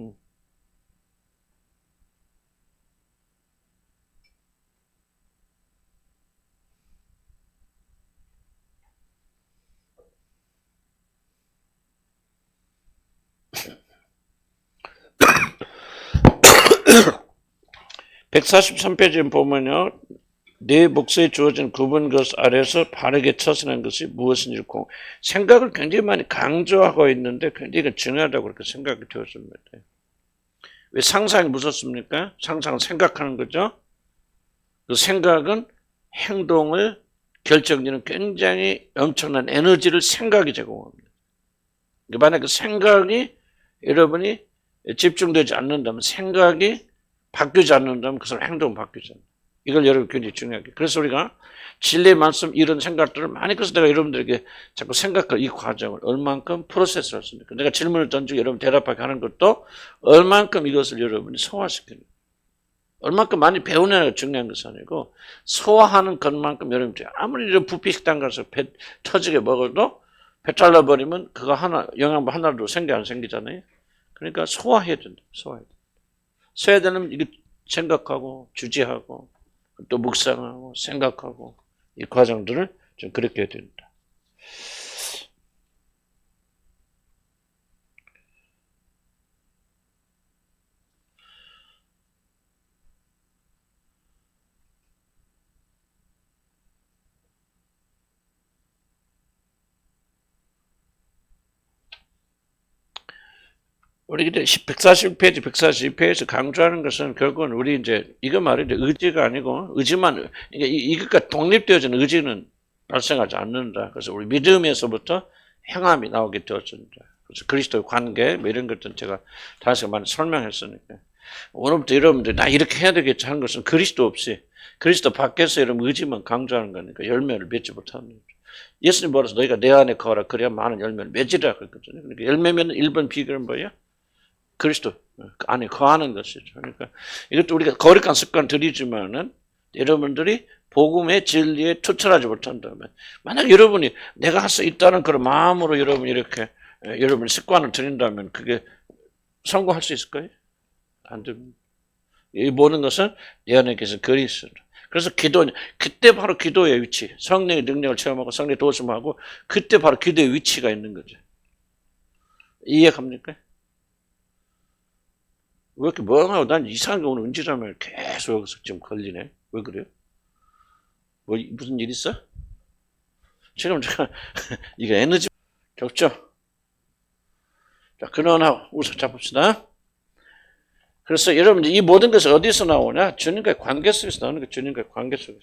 143페이지에 보면요. 내 몫에 주어진 굽은 것 아래서 바르게 처신한 것이 무엇인지 생각을 굉장히 많이 강조하고 있는데 굉장히 중요하다고 그렇게 생각이 되었습니다. 왜 상상이 무섭습니까? 상상은 생각하는 거죠. 그 생각은 행동을 결정짓는 굉장히 엄청난 에너지를 생각이 제공합니다. 만약 그 생각이 여러분이 집중되지 않는다면, 생각이 바뀌지 않는다면 그 사람 행동은 바뀌지 않아요. 이걸 여러분 굉장히 중요하게. 그래서 우리가 진리의 말씀 이런 생각들을 많이, 그래서 내가 여러분들에게 자꾸 생각할 이 과정을 얼만큼 프로세스를 했습니까? 내가 질문을 던지고 여러분 대답하게 하는 것도 얼만큼 이것을 여러분이 소화시키는 거예요. 얼만큼 많이 배우느냐가 중요한 것이 아니고 소화하는 것만큼 여러분들이 아무리 이런 뷔페 식당 가서 배 터지게 먹어도 배 잘라버리면 그거 하나, 영양분 하나도 안 생기잖아요. 그러니까 소화해야 된다. 소화해야 된다. 소화해야 되면 이게 생각하고 주지하고 또 묵상하고 생각하고 이 과정들을 좀 그렇게 해야 된다. 우리 그때 140페이지, 142페이지에서 강조하는 것은 결국은 우리 이제 이거 말인데 의지가 아니고 의지만, 이것과 독립되어진 의지는 발생하지 않는다. 그래서 우리 믿음에서부터 행함이 나오게 되었습니다. 그래서 그리스도의 관계, 뭐 이런 것들은 제가 다시 많이 설명했으니까. 오늘부터 여러분들 나 이렇게 해야 되겠지 하는 것은 그리스도 없이, 그리스도 밖에서 여러분 의지만 강조하는 거니까 열매를 맺지 못하는 거죠. 예수님 보라서 너희가 내 안에 거하라 그래야 많은 열매를 맺으라 그랬거든요. 그러니까 열매면 1번 비결은 뭐예요? 그리스도 안에 거하는 것이죠. 그러니까 이것도 우리가 거룩한 습관 들이지만은 여러분들이 복음의 진리에 투철하지 못한다면, 만약 여러분이 내가 할 수 있다는 그런 마음으로 여러분이 이렇게 여러분 습관을 들인다면 그게 성공할 수 있을까요? 안 됩니다. 이 모든 것은 내 안에 계신 그리스도. 그래서 기도, 그때 바로 기도의 위치, 성령의 능력을 체험하고 성령의 도심하고 그때 바로 기도의 위치가 있는 거죠. 이해갑니까? 왜 이렇게 멍하고 난 이상하게 오늘 은지라면 계속 여기서 지금 걸리네. 왜 그래요? 뭐 무슨 일 있어? 지금 제가 이게 에너지 적죠? 자, 그러나 우선 잡읍시다. 그래서 여러분 이 모든 것이 어디서 나오냐? 주님과의 관계 속에서 나오는 거. 주님과의 관계 속에서.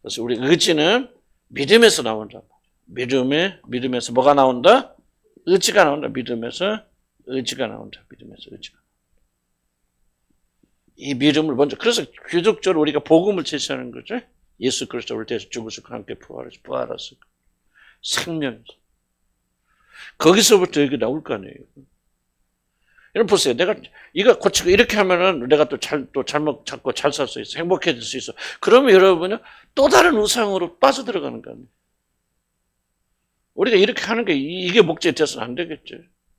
그래서 우리 의지는 믿음에서 나온다. 믿음에서 뭐가 나온다? 의지가 나온다. 믿음에서 의지가 나온다. 믿음에서 의지가. 이 믿음을 먼저, 그래서 기독적으로 우리가 복음을 제시하는 거죠. 예수 그리스도를 대해서 죽으시고 함께 부활하시고 생명이죠. 거기서부터 여기 나올 거 아니에요. 여러분 보세요. 내가 이거 고치고 이렇게 하면은 내가 또 잘못 찾고 잘 살 수 있어. 행복해질 수 있어. 그러면 여러분은 또 다른 우상으로 빠져들어가는 거 아니에요. 우리가 이렇게 하는 게 이게 목적이 돼서는 안 되겠죠.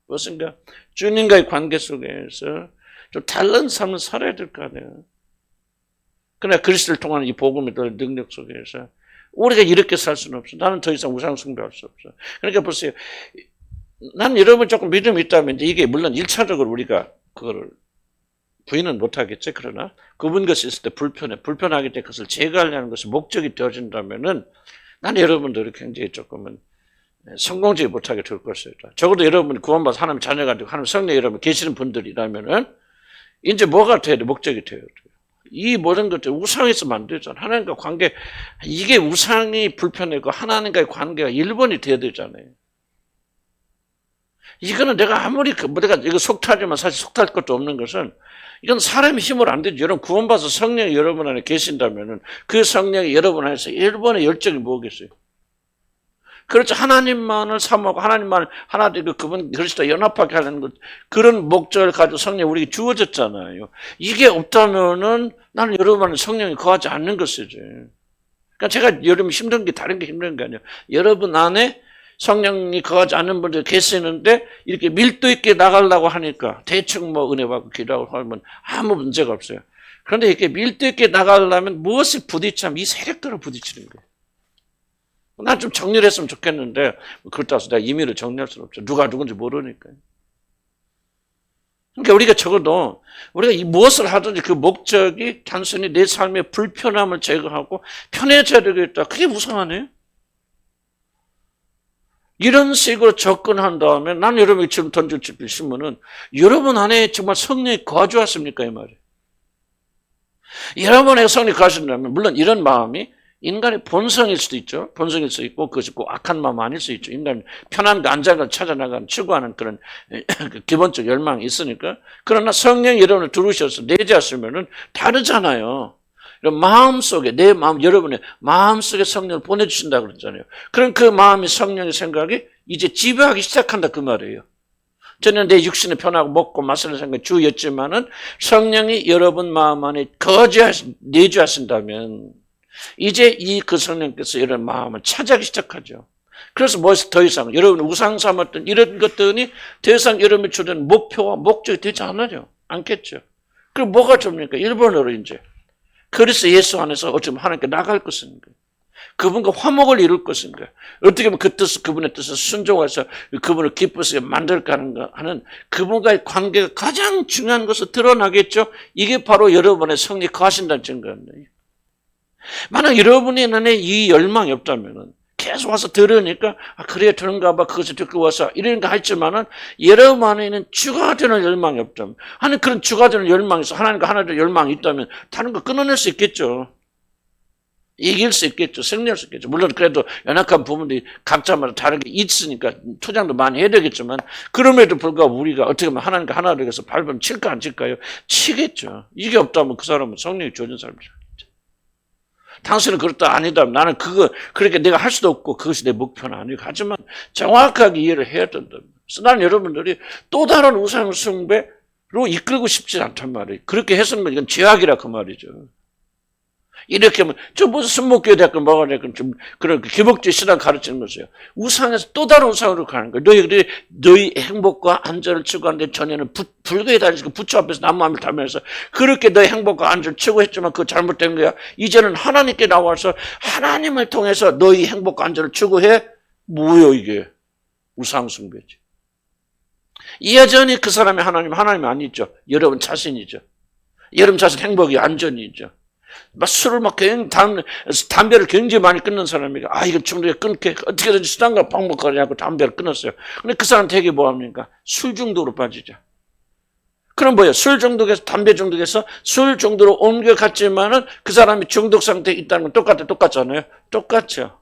무엇인가? 주님과의 관계 속에서 좀 다른 삶을 살아야 될 거 아니에요. 그러나 그리스도를 통한 이 복음의 능력 속에서 우리가 이렇게 살 수는 없어. 나는 더 이상 우상 숭배할 수 없어. 그러니까 보세요. 난 여러분 조금 믿음이 있다면 이게 물론 1차적으로 우리가 그거를 부인은 못하겠죠. 그러나 굽은 것이 있을 때 불편하기 때문에 그것을 제거하려는 것이 목적이 되어진다면은 난 여러분들이 굉장히 조금은 성공적이 못하게 될 것이다. 적어도 여러분이 구원받아서 하나님 자녀가 되고 하나님 성령 여러분 계시는 분들이라면은 이제 뭐가 돼야 돼? 목적이 돼야 돼. 이 모든 것들 우상에서 만들잖아. 하나님과 관계, 이게 우상이 불편하고 하나님과의 관계가 1번이 돼야 되잖아요. 이거는 내가 아무리 내가 이거 속타지만 사실 속탈 것도 없는 것은 이건 사람의 힘으로 안 되죠. 여러분 구원받아서 성령이 여러분 안에 계신다면은 그 성령이 여러분 안에서 1번의 열정이 뭐겠어요? 그렇죠. 하나님만을 사모하고 하나님만을 하나 되고 그분 그리스도 연합하게 하는 것, 그런 목적을 가지고 성령이 우리에게 주어졌잖아요. 이게 없다면은 나는 여러분 안에 성령이 거하지 않는 것이지. 그러니까 제가 여러분 힘든 게 다른 게 힘든 게 아니에요. 여러분 안에 성령이 거하지 않는 분들 계시는데 이렇게 밀도 있게 나가려고 하니까 대충 뭐 은혜 받고 기도하고 하면 아무 문제가 없어요. 그런데 이렇게 밀도 있게 나가려면 무엇을 부딪히면 이 세력들을 부딪히는 거예요. 난 좀 정리를 했으면 좋겠는데 그렇다고 해서 내가 임의로 정리할 수는 없죠. 누가 누군지 모르니까요. 그러니까 우리가 적어도 우리가 이 무엇을 하든지 그 목적이 단순히 내 삶의 불편함을 제거하고 편해져야 되겠다. 그게 무상하네요. 이런 식으로 접근한 다음에 난 여러분이 지금 던질 질문은 여러분 안에 정말 성령이 거주하십니까? 이 말이에요. 여러분에게 성령이 거주하신다면 물론 이런 마음이 인간의 본성일 수도 있죠. 본성일 수도 있고 그것이 꼭 악한 마음 아닐 수 있죠. 인간은 편한 거 안전을 찾아나가는 추구하는 그런 기본적 열망이 있으니까. 그러나 성령이 여러분을 들으셔서 내재하시면은 다르잖아요. 마음속에 내 마음 여러분의 마음속에 성령을 보내주신다고 그랬잖아요. 그럼 그 마음이 성령의 생각이 이제 지배하기 시작한다 그 말이에요. 저는 내 육신에 편하고 먹고 마시는 생각이 주였지만은 성령이 여러분 마음 안에 내주하신다면 이제 그 성령께서 여러분 마음을 차지하기 시작하죠. 그래서 뭐해서 더 이상 여러분 우상 삼았던 이런 것들이 더 이상 여러분이 주는 목표와 목적이 되지 않겠죠. 그럼 뭐가 됩니까? 일본어로 이제 그리스도 예수 안에서 어쩌면 하나님께 나갈 것인가? 그분과 화목을 이룰 것인가? 어떻게 하면 그 뜻을 그분의 뜻을 순종해서 그분을 기쁘시게 만들까 하는 그분과의 관계가 가장 중요한 것을 드러나겠죠. 이게 바로 여러분의 성령이 거하신다는 증거입니다. 만약 여러분의 안에 이 열망이 없다면 계속 와서 들으니까 그래야 되는가 봐 그것을 듣고 와서 이러니까 했지만은 여러분 안에는 주가 되는 열망이 없다면 하나님 그런 주가 되는 열망이 있어 하나님과 하나님의 열망이 있다면 다른 거 끊어낼 수 있겠죠. 이길 수 있겠죠. 승리할 수 있겠죠. 물론 그래도 연약한 부분들이 각자마다 다르게 있으니까 투쟁도 많이 해야 되겠지만 그럼에도 불구하고 우리가 어떻게 보면 하나님과 하나를 위해서 밟으면 칠까 안 칠까요? 치겠죠. 이게 없다면 그 사람은 성령이 주어진 사람이죠. 당신은 그렇다 아니다. 나는 그렇게 내가 할 수도 없고 그것이 내 목표는 아니고 하지만 정확하게 이해를 해야 된다. 그래서 나는 여러분들이 또 다른 우상 숭배로 이끌고 싶지 않단 말이에요. 그렇게 해서는 이건 죄악이라 그 말이죠. 이렇게 하면 저 무슨 순목교회 됐건 뭐가 됐건 좀 그런 기복주의 신앙 가르치는 거죠. 우상에서 또 다른 우상으로 가는 거예요. 너희 행복과 안전을 추구하는데 전에는 불교에 다니시고 부처 앞에서 나무함을 타면서 그렇게 너희 행복과 안전을 추구했지만 그거 잘못된 거야. 이제는 하나님께 나와서 하나님을 통해서 너희 행복과 안전을 추구해. 뭐요 이게? 우상숭배지. 여전히 그 사람이 하나님이 아니죠. 여러분 자신이죠. 여러분 자신 행복이 안전이죠. 술을 담배를 굉장히 많이 끊는 사람이니까 이거 중독에 끊게 어떻게든지 수단과 방법을 하고 담배를 끊었어요. 근데 그 사람 되게 뭐합니까? 술 중독으로 빠지죠. 그럼 뭐예요? 술 중독에서 담배 중독에서 술 중독으로 옮겨갔지만은 그 사람이 중독 상태에 있다는 건 똑같잖아요. 똑같죠.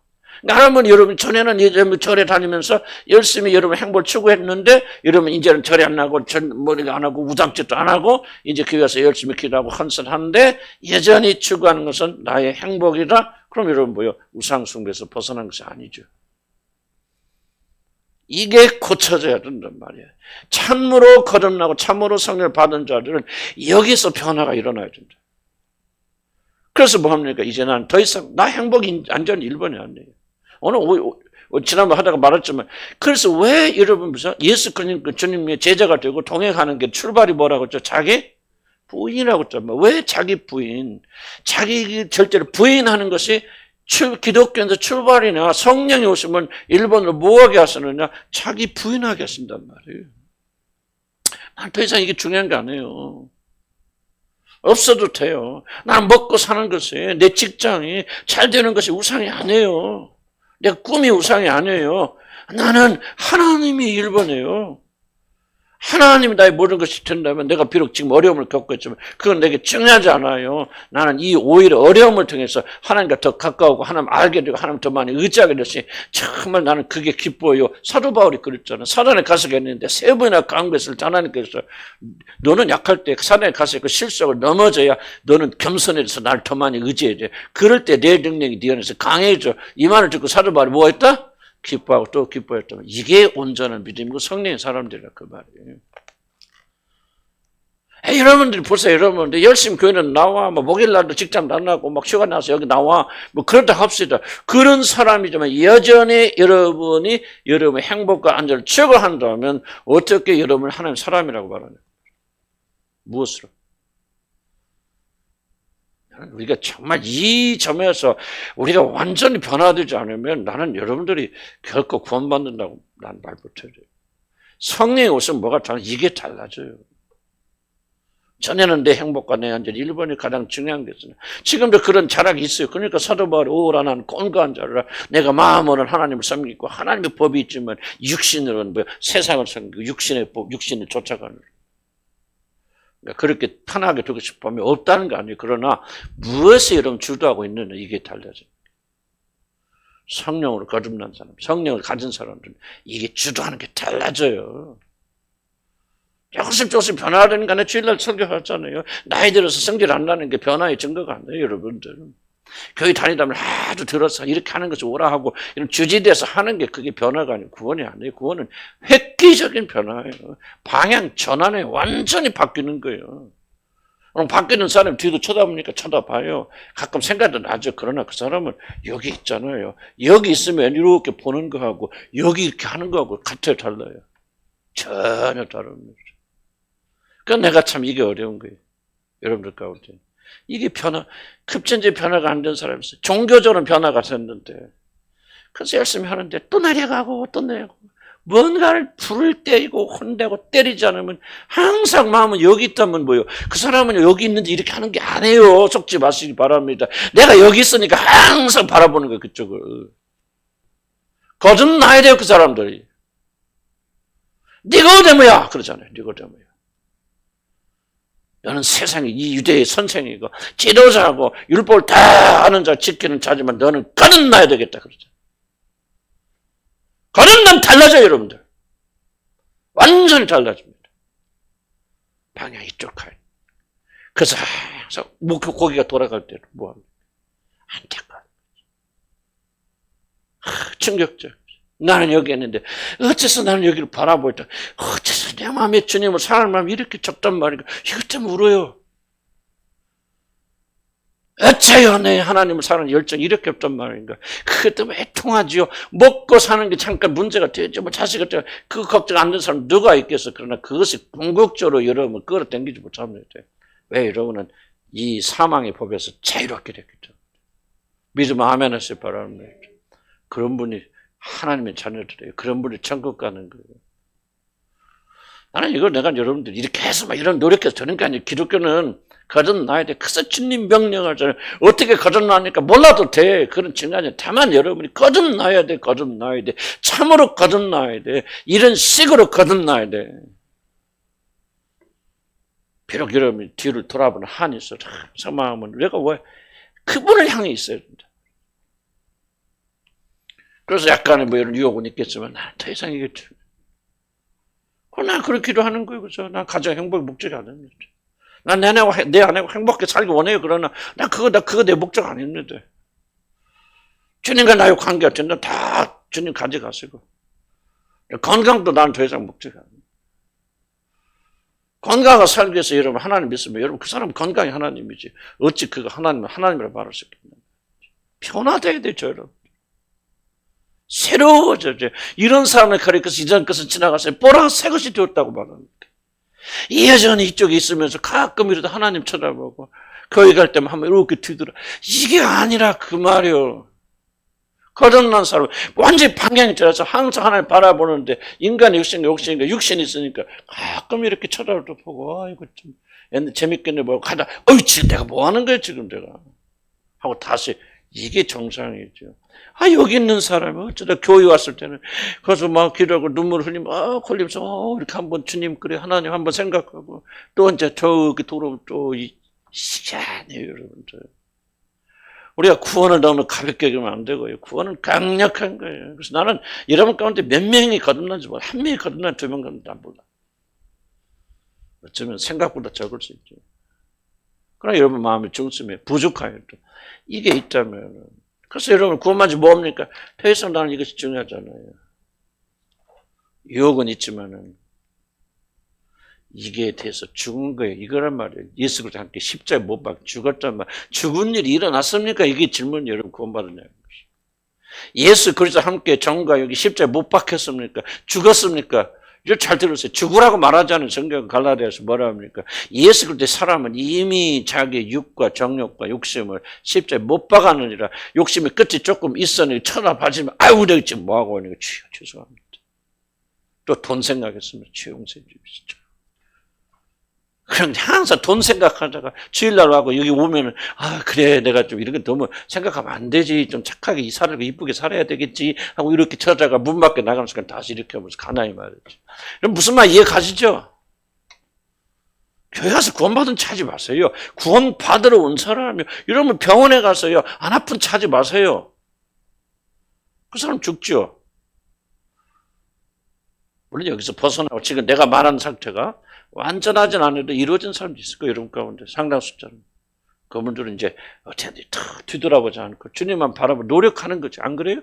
하나님은 여러분 전에는 여러분 절에 다니면서 열심히 여러분 행복을 추구했는데 여러분 이제는 절에 안 나고 머리가 안 하고 우당짓도 안 하고 이제 교회 와서 열심히 기도하고 헌신하는데 여전히 추구하는 것은 나의 행복이다. 그럼 여러분 뭐요? 우상숭배에서 벗어난 것이 아니죠. 이게 고쳐져야 된단 말이에요. 참으로 거듭나고 참으로 성령을 받은 자들은 여기서 변화가 일어나야 된다. 그래서 뭐 합니까? 이제 난 더 이상 나 행복이 안전이 1번이 아니에요. 오늘 지난번 하다가 말했지만 그래서 왜 여러분 예수 그리스도 주님의 제자가 되고 동행하는 게 출발이 뭐라고 했죠? 자기 부인이라고 했죠. 왜 자기 부인? 자기 절대로 부인하는 것이 기독교에서 출발이나 성령이 오시면 1번으로 뭐하게 하시느냐? 자기 부인하게 하신단 말이에요. 난 더 이상 이게 중요한 게 아니에요. 없어도 돼요. 난 먹고 사는 것이 내 직장이 잘 되는 것이 우상이 아니에요. 내 꿈이 우상이 아니에요. 나는 하나님이 1번이에요. 하나님이 나의 모든 것이 된다면 내가 비록 지금 어려움을 겪고 있지만 그건 내게 중요하지 않아요. 나는 오히려 어려움을 통해서 하나님과 더 가까우고 하나님 알게 되고 하나님 더 많이 의지하게 되시 정말 나는 그게 기뻐요. 사도 바울이 그랬잖아. 사단에 가서겠는데 3번이나 강구했을 때 하나님께서 너는 약할 때 사단에 가서 그 실속을 넘어져야 너는 겸손해져서 나를 더 많이 의지해야 돼. 그럴 때 내 능력이 네 안에서 강해져. 이 말을 듣고 사도 바울이 뭐 했다? 기뻐하고 또 기뻐했다면 이게 온전한 믿음이고 성령의 사람들이라 그 말이에요. 여러분들이 보세요. 여러분들 열심히 교회는 나와 목요일 날도 직장 안 나고 휴가 나서 여기 나와 그렇다 합시다. 그런 사람이지만 여전히 여러분이 여러분의 행복과 안전을 추구한다면 어떻게 여러분을 하나님 사람이라고 말하냐? 무엇으로? 우리가 정말 이 점에서 우리가 완전히 변화되지 않으면 나는 여러분들이 결코 구원받는다고 난 말 못해요. 성령이 오시면 뭐가 달라요? 이게 달라져요. 전에는 내 행복과 내 안전 1번이 가장 중요한 것이나 지금도 그런 자락이 있어요. 그러니까 사도 바울이 오라 나는 꼰고한 자라 내가 마음으로는 하나님을 섬기고 하나님의 법이 있지만 육신으로는 뭐 세상을 섬기고 육신의 법, 육신을 쫓아가는 그러니까 그렇게 편하게 두고 싶으면 없다는 거 아니에요. 그러나 무엇에 여러분 주도하고 있느냐 이게 달라져요. 성령으로 거듭난 사람, 성령을 가진 사람들은 이게 주도하는 게 달라져요. 조금씩 변화되는 거 아니에요. 주일날 설교하잖아요. 나이 들어서 성질 안 나는 게 변화의 증거가 아니에요, 여러분들. 교회 다니다면 아주 들어서 이렇게 하는 것을 오라 하고 이런 주지대에서 하는 게 그게 변화가 아니고 구원이 아니에요. 구원은 획기적인 변화예요. 방향 전환에 완전히 바뀌는 거예요. 바뀌는 사람 뒤도 쳐다보니까 쳐다봐요. 가끔 생각도 나죠. 그러나 그 사람은 여기 있잖아요. 여기 있으면 이렇게 보는 거하고 여기 이렇게 하는 거하고 같아요, 달라요. 전혀 다릅니다. 그러니까 내가 참 이게 어려운 거예요. 여러분들 가운데. 이게 급진지 변화가 안 된 사람이 있어요. 종교적으로는 변화가 됐는데. 그래서 열심히 하는데 또 내려가고 또 내려가고. 뭔가를 불을 때리고 혼내고 때리지 않으면 항상 마음은 여기 있다면 뭐요? 그 사람은 여기 있는데 이렇게 하는 게 아니에요. 속지 마시기 바랍니다. 내가 여기 있으니까 항상 바라보는 거예요. 그쪽을. 거듭나야 돼요. 그 사람들이. 니고데모야 그러잖아요. 니고데모야. 너는 세상에 이 유대의 선생이고 지도자고 율법을 다 아는 자 지키는 자지만 너는 거듭나야 되겠다 그러죠. 거듭나면 달라져요, 여러분들. 완전히 달라집니다. 방향이 이쪽 가요. 그래서 항상 목표 고기가 돌아갈 때는 뭐합니까? 안타까워. 충격적. 나는 여기 있는데 어째서 나는 여기를 바라보고 있다. 어째서 내 마음에 주님을 사랑하는 마음이 이렇게 적단 말인가. 이것 때문에 울어요. 어째요 내 하나님을 사랑하는 열정이 이렇게 없단 말인가. 그것 때문에 애통하지요. 먹고 사는 게 잠깐 문제가 되죠. 뭐 자식을 때문에 그 걱정 안 되는 사람 누가 있겠어. 그러나 그것이 궁극적으로 여러분을 끌어당기지 못합니다. 왜 여러분은 이 사망의 법에서 자유롭게 됐겠죠. 믿으면 아멘 하시기 바랍니다. 그런 분이 하나님의 자녀들이에요. 그런 분이 천국 가는 거예요. 나는 이걸 내가 여러분들 이렇게 해서 막 이런 노력해서 되는 게 아니에요. 기독교는 거듭나야 돼. 그래서 주님 명령하잖아요. 어떻게 거듭나니까 몰라도 돼. 그런 증거냐. 다만 여러분이 거듭나야 돼. 거듭나야 돼. 참으로 거듭나야 돼. 이런 식으로 거듭나야 돼. 비록 여러분이 뒤를 돌아보는 한이 있어. 항상 마음은 내가 왜 그분을 향해 있어야 된다. 그래서 약간의 뭐 이런 유혹은 있겠지만 나는 더 이상 이게 난 그렇게 기도하는 거예요. 그죠? 난 가정 행복의 목적이 아닙니다. 난 내 아내하고 행복하게 살기 원해요. 그러나 그거 내 목적 아닙니다. 주님과 나의 관계가 된다. 다 주님 가져가시고. 건강도 난 더 이상 목적이 아닙니다. 건강하게 살기 위해서 여러분 하나님 믿으면 여러분 그 사람 건강이 하나님이지. 어찌 그거 하나님이라 말할 수 있겠냐. 변화돼야 되죠, 여러분. 새로워져죠. 이런 사람을 가리켜서 이전 것은 지나갔어요. 보라 새 것이 되었다고 말합니다. 여전히 이쪽에 있으면서 가끔이라도 하나님 쳐다보고 교회 갈 때만 한번 이렇게 뒤돌아. 이게 아니라 그 말이요. 거듭난 사람 완전히 방향이 틀어서 항상 하나님 바라보는데 인간의 욕심이 있으니까 가끔 이렇게 쳐다보고 아이고 좀 재밌겠네 보고 가다 지금 내가 뭐 하는 거야 지금 내가 하고 다시 이게 정상이죠. 여기 있는 사람이 어쩌다 교회 왔을 때는, 그래서 막 기도하고 눈물 흘리면, 걸리면서, 이렇게 한번 주님, 그래, 하나님 한번 생각하고, 또 이제 저기 돌아오면 또 이 시간이에요, 여러분들. 우리가 구원을 너무 가볍게 여기면 안 되고요. 구원은 강력한 거예요. 그래서 나는 여러분 가운데 몇 명이 거듭난지 몰라. 한 명이 거듭난 두 명 거듭난 안 몰라. 어쩌면 생각보다 적을 수 있죠. 그러나 여러분 마음이 중심에 부족해요. 또. 이게 있다면. 그래서 여러분 구원받지 뭡니까? 더 이상 나는 이것이 중요하잖아요. 유혹은 있지만은 이게 대해서 죽은 거예요. 이거란 말이에요. 예수 그리스도와 함께 십자가에 못 박혀 죽었단 말. 죽은 일이 일어났습니까? 이게 질문이 여러분 구원받았냐는 것이. 예수 그리스도와 함께 정과 여기 십자가에 못 박혔습니까? 죽었습니까? 이거 잘 들으세요. 죽으라고 말하지 않은 성경 갈라디아서 뭐라 합니까? 예수 그리스도의 사람은 이미 자기 육과 정욕과 욕심을 십자가에 못 박았느니라. 욕심의 끝이 조금 있었는데 쳐다봐지면 아이고 내가 지금 뭐하고 하는 거 죄송합니다. 또 돈 생각했으면 죄용세 주시죠. 그냥 항상 돈 생각하다가 주일날 와고 여기 오면은, 아, 그래, 내가 좀 이런 거 너무 생각하면 안 되지. 좀 착하게 살고 이쁘게 살아야 되겠지. 하고 이렇게 찾아가 문 밖에 나가는 순간 다시 이렇게 하면서 가나이 말이지. 그럼 무슨 말 이해 가시죠? 교회 가서 구원받은 차지 마세요. 구원받으러 온 사람이요. 이러면 병원에 가서요. 안 아픈 차지 마세요. 그 사람 죽죠. 물론 여기서 벗어나고 지금 내가 말하는 상태가 완전하진 않아도 이루어진 사람도 있을 거예요. 여러분 가운데 상당 숫자는. 그분들은 이제 어떻게 뒤돌아보지 않고 주님만 바라보고 노력하는 거지. 안 그래요?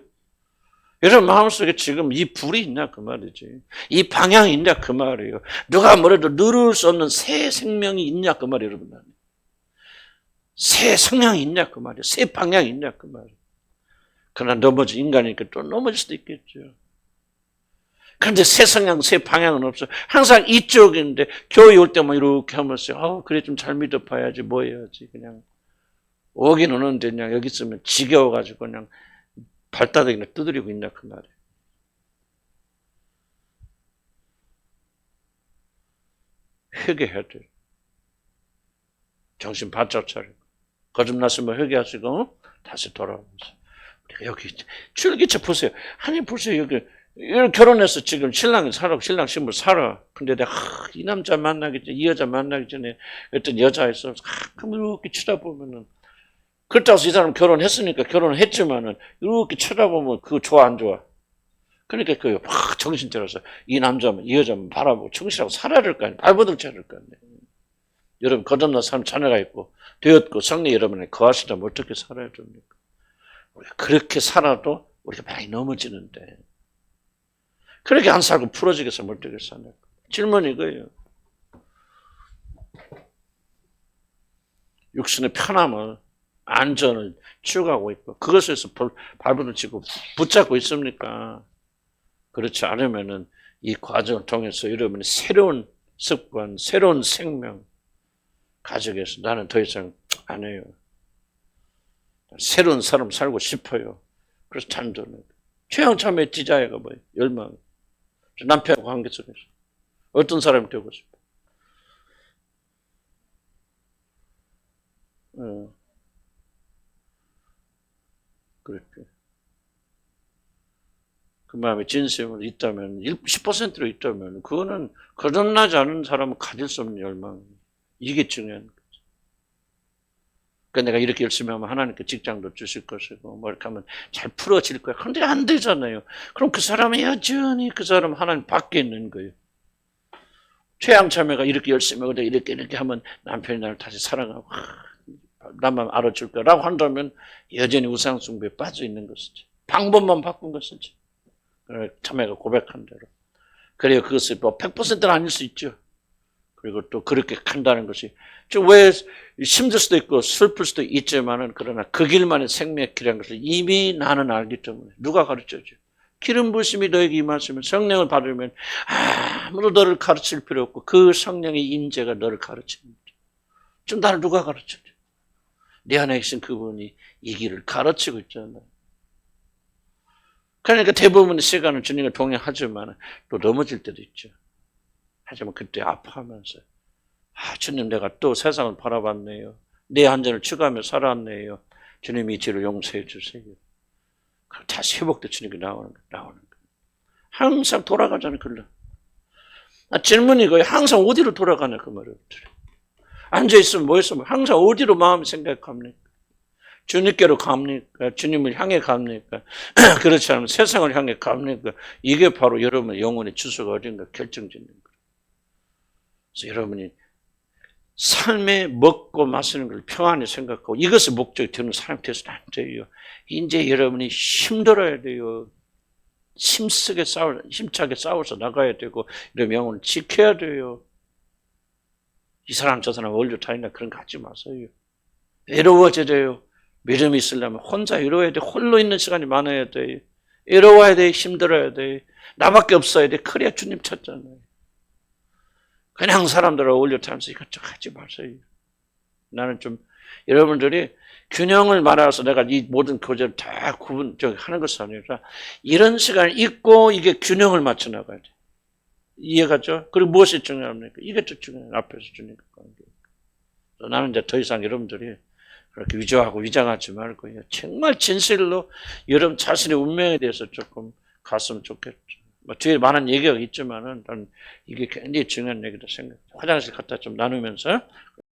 여러분 마음속에 지금 이 불이 있냐 그 말이지. 이 방향이 있냐 그 말이에요. 누가 뭐래도 누를 수 없는 새 생명이 있냐 그 말이에요. 여러분. 새 성향이 있냐 그 말이에요. 새 방향이 있냐 그 말이에요. 그러나 넘어진 인간이니까 또 넘어질 수도 있겠죠. 그런데 새 성향, 새 방향은 없어. 항상 이쪽인데 교회 올 때만 이렇게 하면서 그래 좀 잘 믿어봐야지 뭐 해야지 그냥 오긴 오는데 그냥 여기 있으면 지겨워가지고 그냥 발바닥이나 두드리고 있냐 그 말이에요. 회개해야 돼요. 정신 바짝 차리고 거듭났으면 회개하시고 다시 돌아오면서 우리가 여기 줄기차 보세요. 하나님 보세요. 여기 결혼해서 지금 신랑 신부 살아. 근데 내가 이 남자 만나기 전에 이 여자 만나기 전에 어떤 여자 있어. 가끔 이렇게 쳐다보면은 그렇다고 해서 이 사람 결혼했으니까 결혼을 했지만은 이렇게 쳐다보면 그거 좋아 안 좋아? 그러니까 그 정신 차려서 이 남자만 이 여자만 바라보고 정신하고 살아야 될 거 아니에요. 발버둥 쳐야 될 거 아니에요. 여러분 거듭난 사람 자녀가 있고 되었고 성령 여러분에 거하시다면 어떻게 살아야 됩니까? 우리가 그렇게 살아도 우리가 많이 넘어지는데 그렇게 안 살고 풀어지겠어 어떻게 사냐. 질문이 이거예요. 육신의 편함을 안전을 추구하고 있고 그것에서 발버둥 치고 붙잡고 있습니까? 그렇지 않으면은 이 과정을 통해서 여러분이 새로운 습관, 새로운 생명 가족에서 나는 더 이상 안 해요. 새로운 사람 살고 싶어요. 그래서 단도는 최양참의 디자이어가 뭐예요? 열망. 남편과 관계 속에서 어떤 사람이 되고 싶어? 그렇게 그 마음에 진심으로 있다면 10%로 있다면 그거는 거듭나지 않은 사람은 가질 수 없는 열망. 이게 중요한 거죠. 그러니까 내가 이렇게 열심히 하면 하나님께 직장도 주실 것이고 뭐 이렇게 하면 잘 풀어질 거야. 그런데 안 되잖아요. 그럼 그 사람은 여전히 그 사람 하나님 밖에 있는 거예요. 최양자매가 이렇게 열심히 하고 이렇게 하면 남편이 나를 다시 사랑하고 나만 알아줄 거라고 한다면 여전히 우상숭배에 빠져 있는 것이지. 방법만 바꾼 것이지. 자매가 고백한 대로. 그래요. 그것이 뭐 100%는 아닐 수 있죠. 그리고 또 그렇게 간다는 것이 왜 힘들 수도 있고 슬플 수도 있지만은 그러나 그 길만의 생명의 길이라는 것을 이미 나는 알기 때문에 누가 가르쳐줘? 기름 부으심이 너에게 임하시면 성령을 받으면 아무도 너를 가르칠 필요 없고 그 성령의 임재가 너를 가르칩니다. 지금 나를 누가 가르쳐줘? 내 안에 계신 그분이 이 길을 가르치고 있잖아요. 그러니까 대부분의 시간은 주님과 동행하지만 또 넘어질 때도 있죠. 하지만 그때 아파하면서 주님 내가 또 세상을 바라봤네요. 내 안전을 추구하며 살았네요. 주님이 이 죄를 용서해 주세요. 다시 회복돼 주님께 나오는 거예요. 항상 돌아가잖아요. 글로. 질문이 거예요. 항상 어디로 돌아가냐 그 말이에요. 앉아있으면 뭐 했으면 항상 어디로 마음이 생각합니까? 주님께로 갑니까? 주님을 향해 갑니까? 그렇지 않으면 세상을 향해 갑니까? 이게 바로 여러분의 영혼의 주소가 어딘가 결정짓는 거예요. 그래서 여러분이 삶에 먹고 마시는 걸 평안히 생각하고 이것이 목적이 되는 사람이 되서는 안 돼요. 이제 여러분이 힘들어야 돼요. 힘차게 싸워서 나가야 되고 이런 영혼을 지켜야 돼요. 이 사람 저 사람 어울려 다니나 그런 거 하지 마세요. 외로워져야 돼요. 믿음이 있으려면 혼자 외로워야 돼. 홀로 있는 시간이 많아야 돼. 외로워야 돼. 힘들어야 돼. 나밖에 없어야 돼. 그래야 주님 찾잖아요. 그냥 사람들 어울려 다니면서 이것저것 하지 마세요. 나는 좀 여러분들이 균형을 말아서 내가 이 모든 교제를 다 하는 것이 아니라 이런 시간을 잊고 이게 균형을 맞춰 나가야 돼. 이해가죠? 그리고 무엇이 중요합니까? 이게 더 중요해요. 앞에서 주니까 관계. 나는 이제 더 이상 여러분들이 그렇게 위조하고 위장하지 말고요. 정말 진실로 여러분 자신의 운명에 대해서 조금 갔으면 좋겠죠. 뭐 뒤에 많은 얘기가 있지만은 난 이게 굉장히 중요한 얘기다 생각해요. 화장실 갔다 좀 나누면서